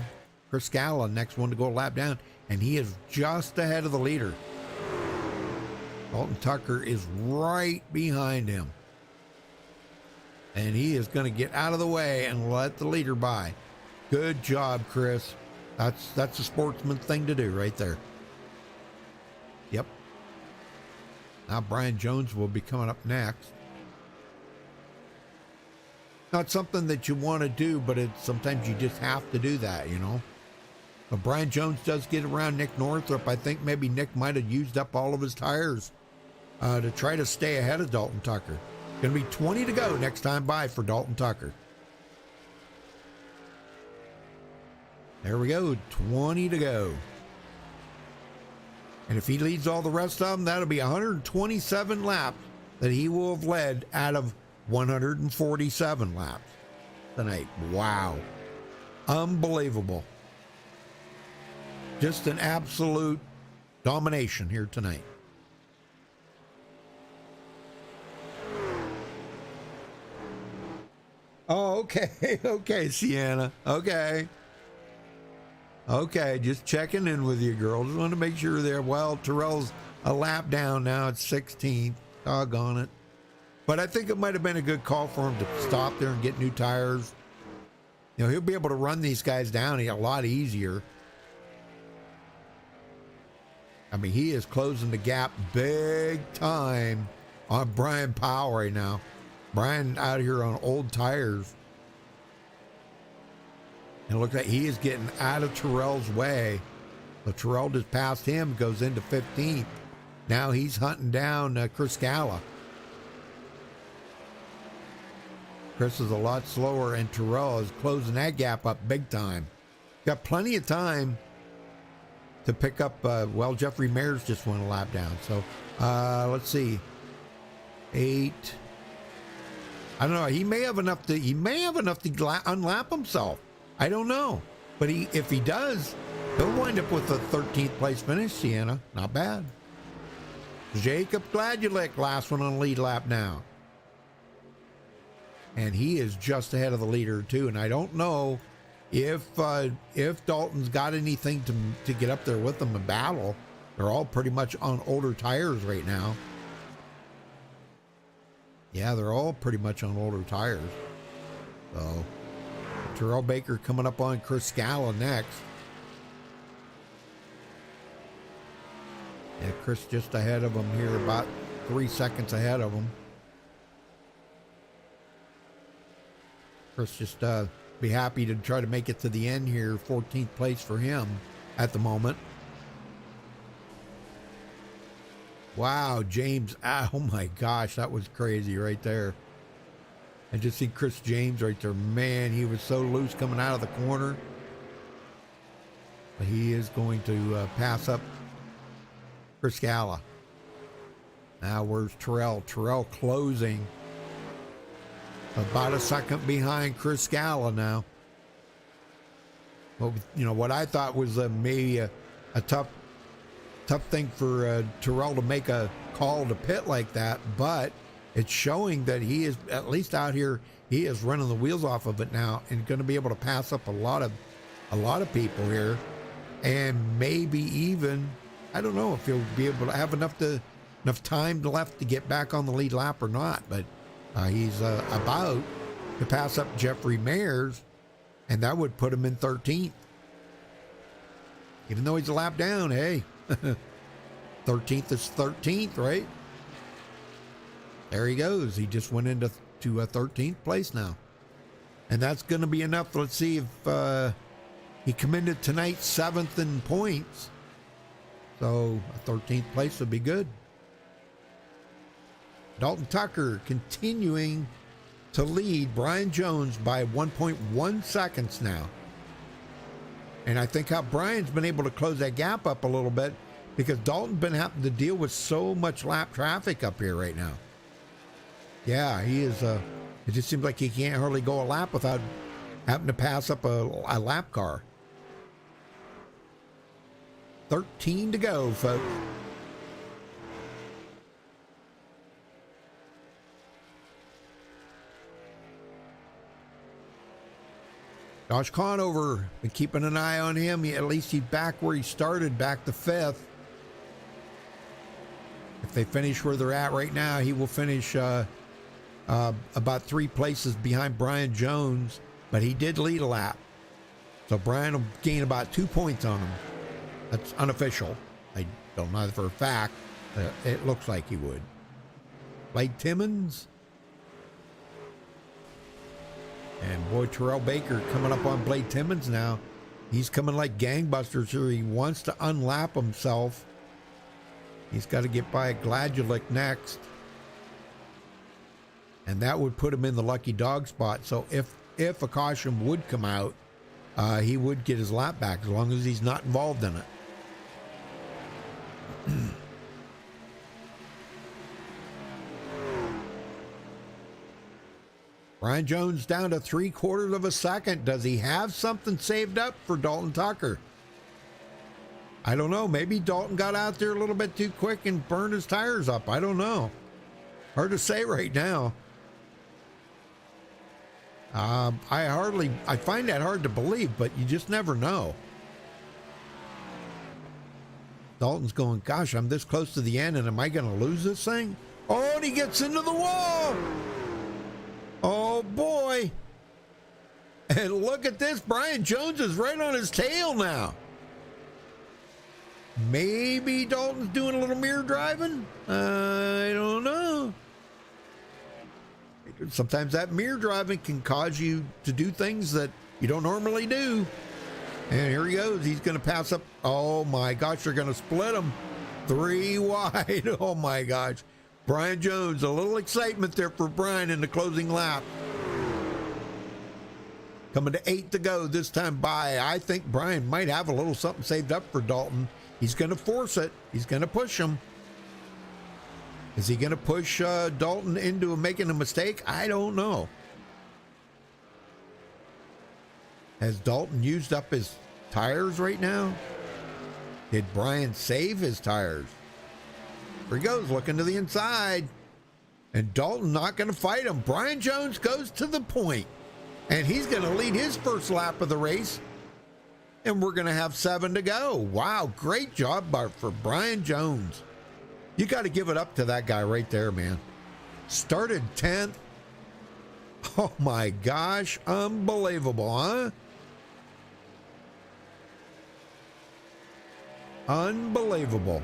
Chris Scala, next one to go a lap down. And he is just ahead of the leader. Dalton Tucker is right behind him. And he is going to get out of the way and let the leader by. Good job, Chris. That's a sportsman thing to do right there. Yep. Now Brian Jones will be coming up next. Not something that you want to do, but sometimes you just have to do that, But Brian Jones does get around Nick Northrup. I think maybe Nick might have used up all of his tires to try to stay ahead of Dalton Tucker. Going to be 20 to go next time by for Dalton Tucker. There we go, 20 to go. And if he leads all the rest of them, that'll be 127 laps that he will have led out of 147 laps tonight. Wow. Unbelievable. Just an absolute domination here tonight. Oh, okay. Okay, Sienna. Okay, just checking in with you, girl. Just want to make sure there. Well, Terrell's a lap down now. It's 16th. Doggone it. But I think it might have been a good call for him to stop there and get new tires. He'll be able to run these guys down a lot easier. I mean, he is closing the gap big time on Brian Powell right now. Brian out here on old tires. And it looks like he is getting out of Terrell's way. So Terrell just passed him, goes into 15th. Now he's hunting down Chris Scala. Chris is a lot slower, and Terrell is closing that gap up big time. Got plenty of time to pick up, Jeffrey Mayers just went a lap down. So let's see. 8. I don't know. He may have enough to unlap himself. I don't know. But if he does, he'll wind up with a 13th place finish, Sienna. Not bad. Jacob Gladulek, last one on the lead lap now. And he is just ahead of the leader too. And I don't know if Dalton's got anything to get up there with them in battle. They're all pretty much on older tires right now. Yeah, they're all pretty much on older tires. So, Terrell Baker coming up on Chris Scala next. Yeah, Chris just ahead of him here, about 3 seconds ahead of him. Chris just be happy to try to make it to the end here. 14th place for him at the moment. Wow, James. Oh my gosh, that was crazy right there. I just see Chris James right there. Man, he was so loose coming out of the corner. But he is going to pass up Chris Scala. Now where's Terrell? Terrell closing. About a second behind Chris Scala now. Well, you know, what I thought was maybe a tough thing for Terrell to make a call to pit like that, but it's showing that he is, at least out here, he is running the wheels off of it now and going to be able to pass up a lot of people here, and maybe even, I don't know if he'll be able to have enough time left to get back on the lead lap or not, but he's about to pass up Jeffrey Mayers, and that would put him in 13th. Even though he's a lap down, hey, 13th is 13th, right? There he goes. He just went into a 13th place now. And that's going to be enough. Let's see if he commended tonight 7th in points. So a 13th place would be good. Dalton Tucker continuing to lead Brian Jones by 1.1 seconds now. And I think how Brian's been able to close that gap up a little bit because Dalton's been having to deal with so much lap traffic up here right now. Yeah, he is. It just seems like he can't hardly go a lap without having to pass up a lap car. 13 to go, folks. Josh Conover, been keeping an eye on him. At least he's back where he started, back to 5th. If they finish where they're at right now, he will finish about 3 places behind Brian Jones, but he did lead a lap. So Brian will gain about 2 points on him. That's unofficial. I don't know for a fact. It looks like he would. Blake Timmons. And boy, Terrell Baker coming up on Blake Timmons now. He's coming like gangbusters here. He wants to unlap himself. He's got to get by Gladulic next. And that would put him in the lucky dog spot. So if a caution would come out, he would get his lap back as long as he's not involved in it. Brian Jones down to 3/4 of a second. Does he have something saved up for Dalton Tucker? I don't know. Maybe Dalton got out there a little bit too quick and burned his tires up. I don't know. Hard to say right now. I find that hard to believe, but you just never know. Dalton's going, gosh, I'm this close to the end, and am I going to lose this thing? Oh, and he gets into the wall. Oh, boy. And look at this. Brian Jones is right on his tail now. Maybe Dalton's doing a little mirror driving. I don't know. Sometimes that mirror driving can cause you to do things that you don't normally do. And here he goes. He's going to pass up. Oh, my gosh. They're going to split him 3 wide. Oh, my gosh. Brian Jones, a little excitement there for Brian in the closing lap. Coming to 8 to go this time by. I think Brian might have a little something saved up for Dalton. He's going to force it. He's going to push him. Is he going to push Dalton into making a mistake? I don't know. Has Dalton used up his tires right now? Did Brian save his tires? Here he goes, looking to the inside. And Dalton not going to fight him. Brian Jones goes to the point. And he's going to lead his first lap of the race. And we're going to have 7 to go. Wow, great job for Brian Jones. You got to give it up to that guy right there, man. Started 10th. Oh, my gosh. Unbelievable, huh? Unbelievable.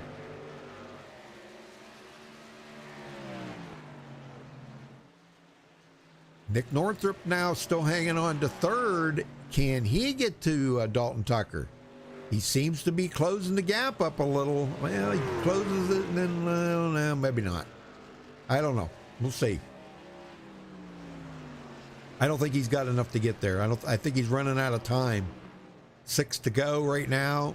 Nick Northrup now still hanging on to 3rd. Can he get to Dalton Tucker? He seems to be closing the gap up a little. Well, he closes it and then, no, maybe not. I don't know. We'll see. I don't think he's got enough to get there. I think he's running out of time. 6 to go right now.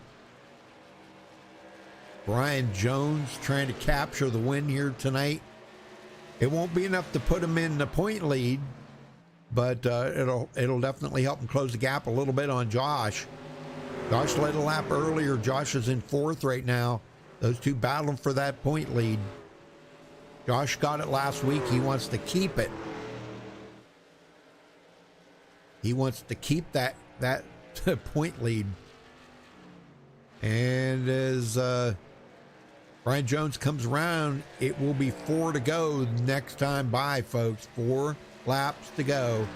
Brian Jones trying to capture the win here tonight. It won't be enough to put him in the point lead, but it'll definitely help him close the gap a little bit on Josh. Josh led a lap earlier. Josh is in fourth right now. Those two battling for that point lead. Josh got it last week. He wants to keep it. He wants to keep that point lead. And as Brian Jones comes around, it will be 4 to go next time by, folks. 4 laps to go.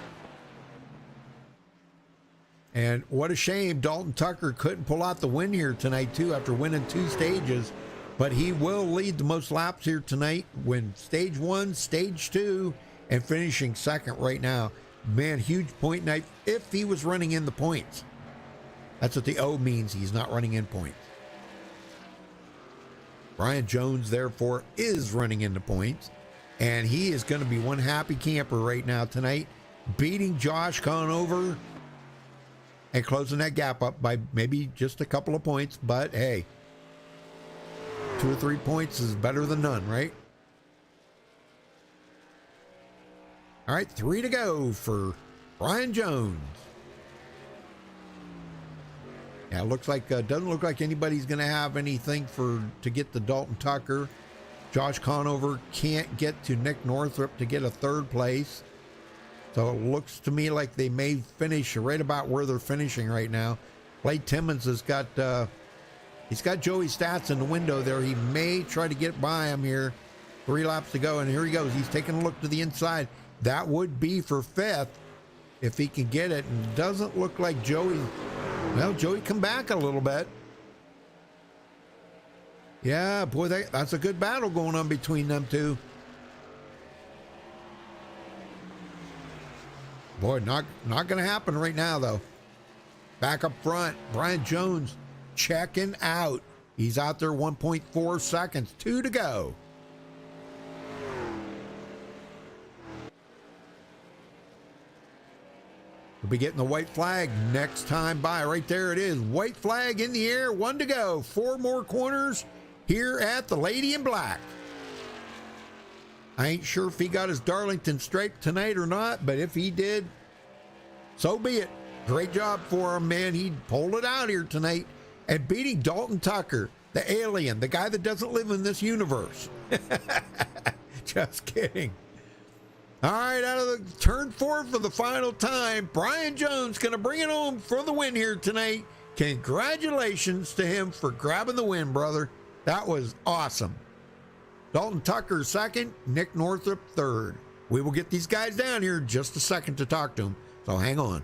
And what a shame Dalton Tucker couldn't pull out the win here tonight, too, after winning 2 stages. But he will lead the most laps here tonight, win stage 1, stage 2, and finishing second right now. Man, huge point night if he was running in the points. That's what the O means. He's not running in points. Brian Jones, therefore, is running into points. And he is going to be one happy camper right now tonight, beating Josh Conover and closing that gap up by maybe just a couple of points. But hey, 2 or 3 points is better than none, right? All right, 3 to go for Brian Jones. Yeah, it looks like doesn't look like anybody's going to have anything to get the Dalton Tucker. Josh Conover can't get to Nick Northrup to get a 3rd place. So it looks to me like they may finish right about where they're finishing right now. Blake Timmons has got he's got Joey Stats in the window there. He may try to get by him here. 3 laps to go, and here he goes. He's taking a look to the inside. That would be for 5th if he can get it. And it doesn't look like Joey. Well, Joey come back a little bit. Yeah, boy, that's a good battle going on between them two. Boy, not going to happen right now, though. Back up front, Brian Jones checking out. He's out there 1.4 seconds. 2 to go. We'll be getting the white flag next time by. Right there it is. White flag in the air. 1 to go. 4 more corners here at the Lady in Black. I ain't sure if he got his Darlington stripe tonight or not, but if he did, so be it. Great job for him, man. He pulled it out here tonight and beating Dalton Tucker, the alien, the guy that doesn't live in this universe. Just kidding. All right, out of the turn 4 for the final time, Brian Jones going to bring it home for the win here tonight. Congratulations to him for grabbing the win, brother. That was awesome. Dalton Tucker 2nd, Nick Northrup 3rd. We will get these guys down here in just a second to talk to them, so hang on.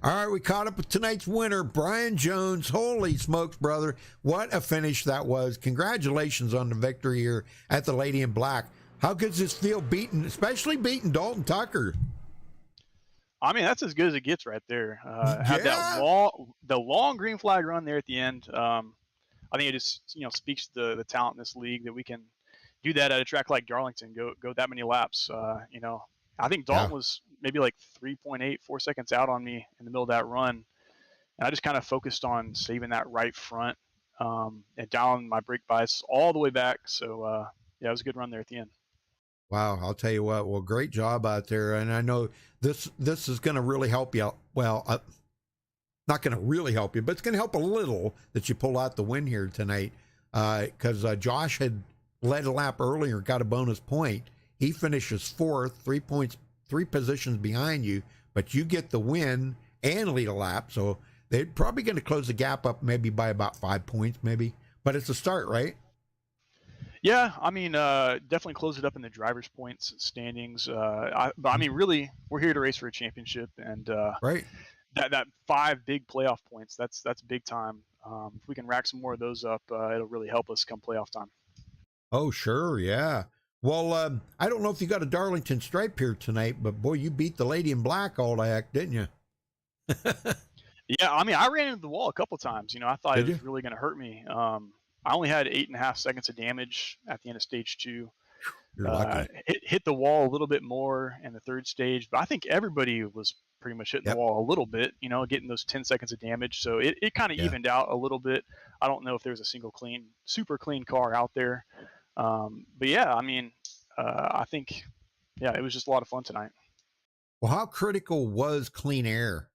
All right, we caught up with tonight's winner, Brian Jones. Holy smokes, brother. What a finish that was. Congratulations on the victory here at the Lady in Black. How good does this feel especially beating Dalton Tucker? I mean, that's as good as it gets right there. Have the long green flag run there at the end. I think it just, speaks to the talent in this league that we can do that at a track like Darlington, go that many laps. I think Dalton was maybe like 3.8, 4 seconds out on me in the middle of that run. And I just kind of focused on saving that right front and dialing my brake bias all the way back. So, it was a good run there at the end. Wow, I'll tell you what. Well, great job out there. And I know this is going to really help you out. Well, not going to really help you, but it's going to help a little that you pull out the win here tonight because Josh had led a lap earlier, got a bonus point. He finishes 4th, 3 positions behind you, but you get the win and lead a lap. So they're probably going to close the gap up maybe by about 5 points, maybe. But it's a start, right? Yeah, I mean, definitely close it up in the drivers' points standings. But I mean, really, we're here to race for a championship, and Right. that 5 big playoff points, that's big time. If we can rack some more of those up, it'll really help us come playoff time. Oh, sure. Yeah. Well, I don't know if you got a Darlington stripe here tonight, but boy, you beat the lady in black all the heck, didn't you? Yeah, I mean, I ran into the wall a couple times. You know, I thought it Did was you? really going to hurt me. I only had 8.5 seconds of damage at the end of stage 2. You're lucky. Hit the wall a little bit more in the third stage, but I think everybody was pretty much hitting the Yep. wall a little bit, you know, getting those 10 seconds of damage. So it kind of Yeah. evened out a little bit. I don't know if there's a single super clean car out there. But yeah, I mean, I think, yeah, it was just a lot of fun tonight. Well, how critical was clean air?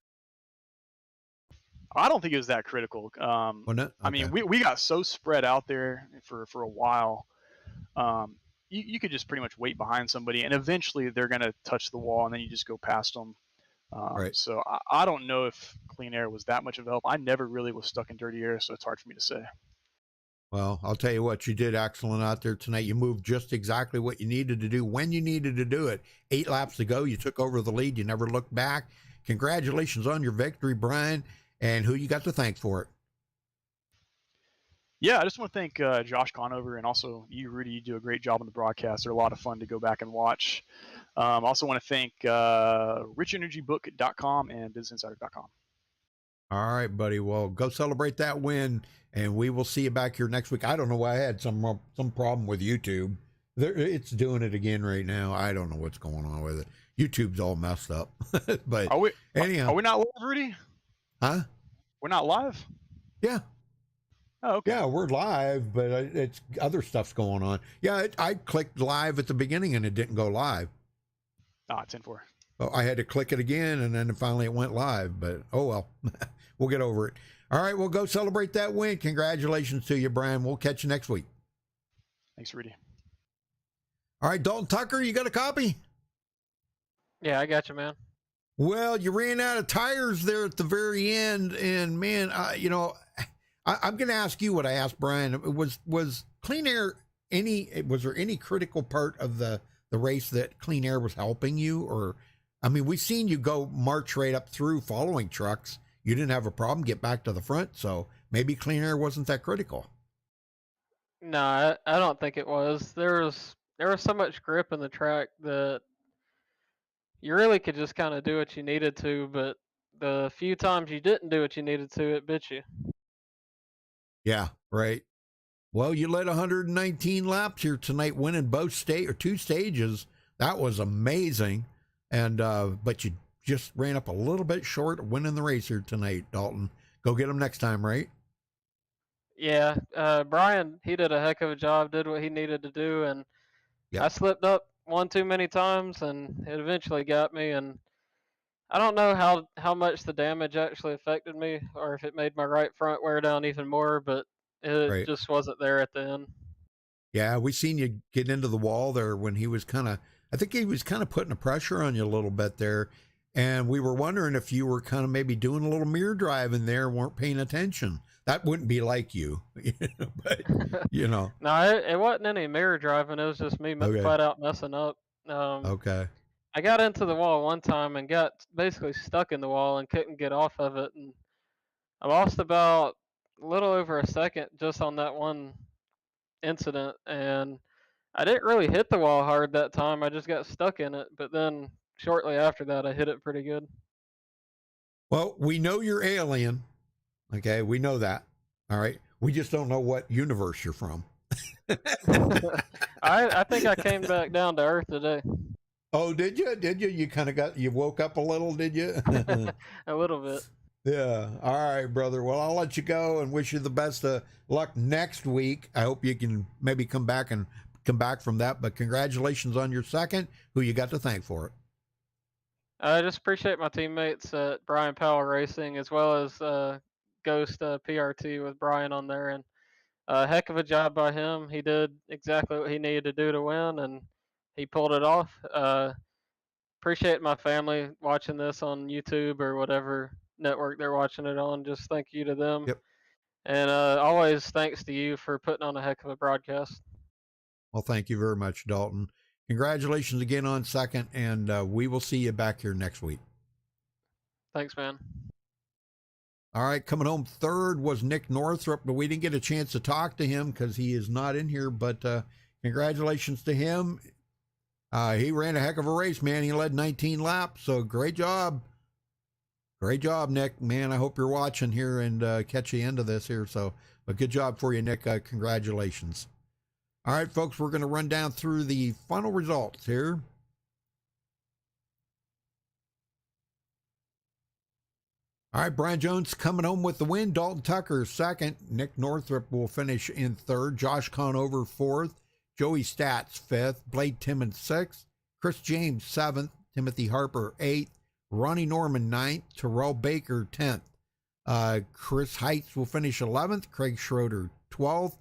I don't think it was that critical. Wasn't it? I mean, we got so spread out there for a while. You could just pretty much wait behind somebody, and eventually they're going to touch the wall, and then you just go past them. Right. So I don't know if clean air was that much of a help. I never really was stuck in dirty air, so it's hard for me to say. Well, I'll tell you what, you did excellent out there tonight. You moved just exactly what you needed to do when you needed to do it. 8 laps to go, you took over the lead. You never looked back. Congratulations on your victory, Brian, and who you got to thank for it. Yeah, I just want to thank Josh Conover and also you, Rudy. You do a great job on the broadcast. They're a lot of fun to go back and watch. Also want to thank richenergybook.com and businessinsider.com. All right, buddy. Well, go celebrate that win, and we will see you back here next week. I don't know why I had some problem with YouTube. It's doing it again right now. I don't know what's going on with it. YouTube's all messed up. But anyhow, are we not live, Rudy? Huh? We're not live? Yeah. Oh, okay. Yeah, we're live, but it's other stuff's going on. Yeah, I clicked live at the beginning and it didn't go live. Ah, 10-4. Oh, I had to click it again, and then finally it went live. But oh well, we'll get over it. All right, we'll go celebrate that win. Congratulations to you, Brian. We'll catch you next week. Thanks, Rudy. All right, Dalton Tucker, you got a copy? Yeah, I got you, man. Well, you ran out of tires there at the very end, and man, you know, I'm going to ask you what I asked Brian. Was clean air was there any critical part of the race that clean air was helping you? Or, I mean, we've seen you go march right up through following trucks. You didn't have a problem, get back to the front. So maybe clean air wasn't that critical. No, I don't think it was. There was so much grip in the track that you really could just kind of do what you needed to, but the few times you didn't do what you needed to, it bit you. Yeah, right. Well, you led 119 laps here tonight, winning both two stages. That was amazing. And but you just ran up a little bit short of winning the race here tonight, Dalton. Go get them next time, right? Yeah, Brian, he did a heck of a job, did what he needed to do, and Yep. I slipped up one too many times, and it eventually got me. And I don't know how much the damage actually affected me, or if it made my right front wear down even more, but it Right. just wasn't there at the end. Yeah, we seen you get into the wall there when he was I think he was kind of putting a pressure on you a little bit there. And we were wondering if you were kind of maybe doing a little mirror drive in there, weren't paying attention. That wouldn't be like you, but you know. No, it wasn't any mirror driving. It was just me Okay. flat out messing up. Okay. I got into the wall one time and got basically stuck in the wall and couldn't get off of it. And I lost about a little over a second just on that one incident. And I didn't really hit the wall hard that time. I just got stuck in it. But then shortly after that, I hit it pretty good. Well, we know you're alien. Okay, we know that. All right. We just don't know what universe you're from. I think I came back down to Earth today. Oh, did you? Did you? You woke up a little, did you? A little bit. Yeah. All right, brother. Well, I'll let you go and wish you the best of luck next week. I hope you can maybe come back from that. But congratulations on your second. Who you got to thank for it? I just appreciate my teammates at Brian Powell Racing, as well as Ghost PRT with Brian on there, and a heck of a job by him. He did exactly what he needed to do to win, and he pulled it off. Appreciate my family watching this on YouTube or whatever network they're watching it on. Just thank you to them. Yep. And always thanks to you for putting on a heck of a broadcast. Well, thank you very much, Dalton. Congratulations again on second, and we will see you back here next week. Thanks, man. All right, coming home third was Nick Northrup, but we didn't get a chance to talk to him because he is not in here, but congratulations to him. He ran a heck of a race, man. He led 19 laps, so great job. Great job, Nick. Man, I hope you're watching here and catch the end of this here. So, but good job for you, Nick. Congratulations. All right, folks, we're going to run down through the final results here. All right, Brian Jones coming home with the win. Dalton Tucker second. Nick Northrup will finish in third. Josh Conover fourth. Joey Stats fifth. Blade Timmons sixth. Chris James seventh. Timothy Harper eighth. Ronnie Norman ninth. Terrell Baker 10th. Chris Heitz will finish 11th. Craig Schroeder 12th.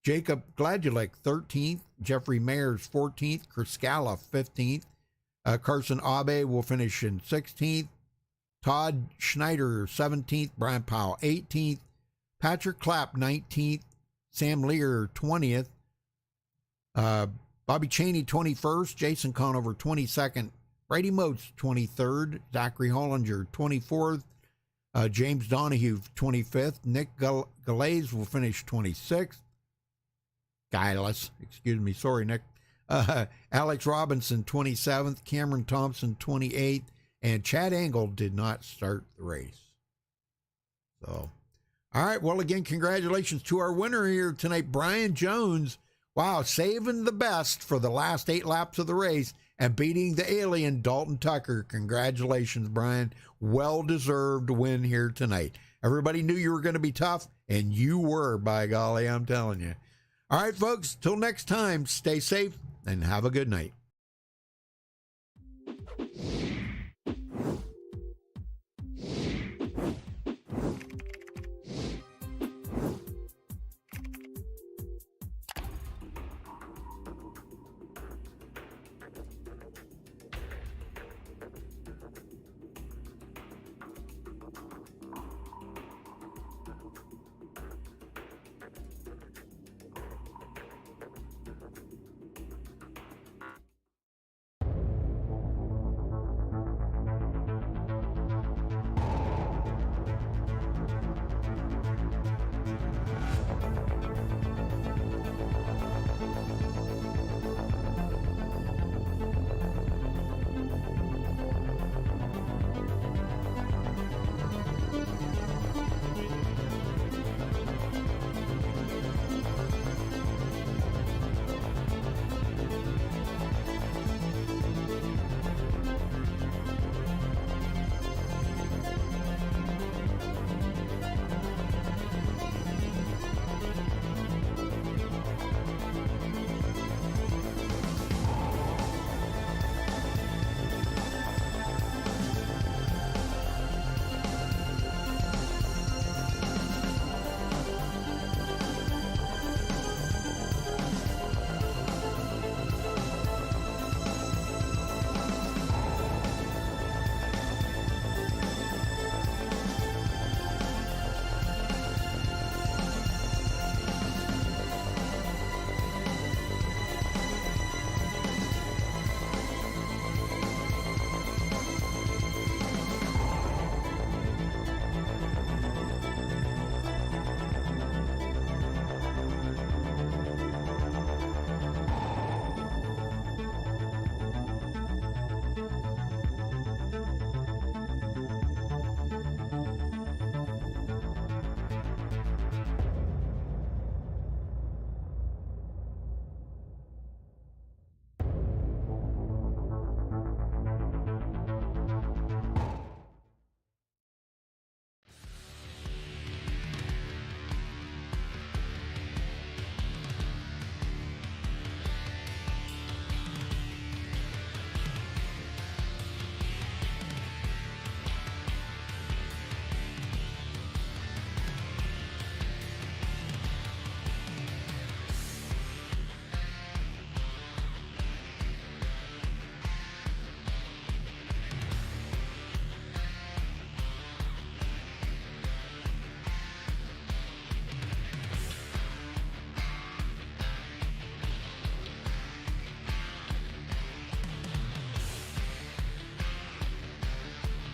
Jacob Gladulik 13th. Jeffrey Mayers 14th. Chris Scala 15th. Carson Abe will finish in 16th. Todd Schneider 17th. Brian Powell 18th. Patrick Clapp 19th. Sam Lear 20th. Bobby Cheney 21st. Jason Conover 22nd. Brady Moats 23rd. Zachary Hollinger 24th. James Donahue 25th. Nick Galais will finish 26th. Guileless, excuse me, sorry, Nick. Alex Robinson 27th. Cameron Thompson 28th. And Chad Angle did not start the race. So, all right, well, again, congratulations to our winner here tonight, Brian Jones. Wow, saving the best for the last 8 laps of the race and beating the alien Dalton Tucker. Congratulations, Brian. Well-deserved win here tonight. Everybody knew you were going to be tough, and you were, by golly, I'm telling you. All right, folks, till next time, stay safe and have a good night.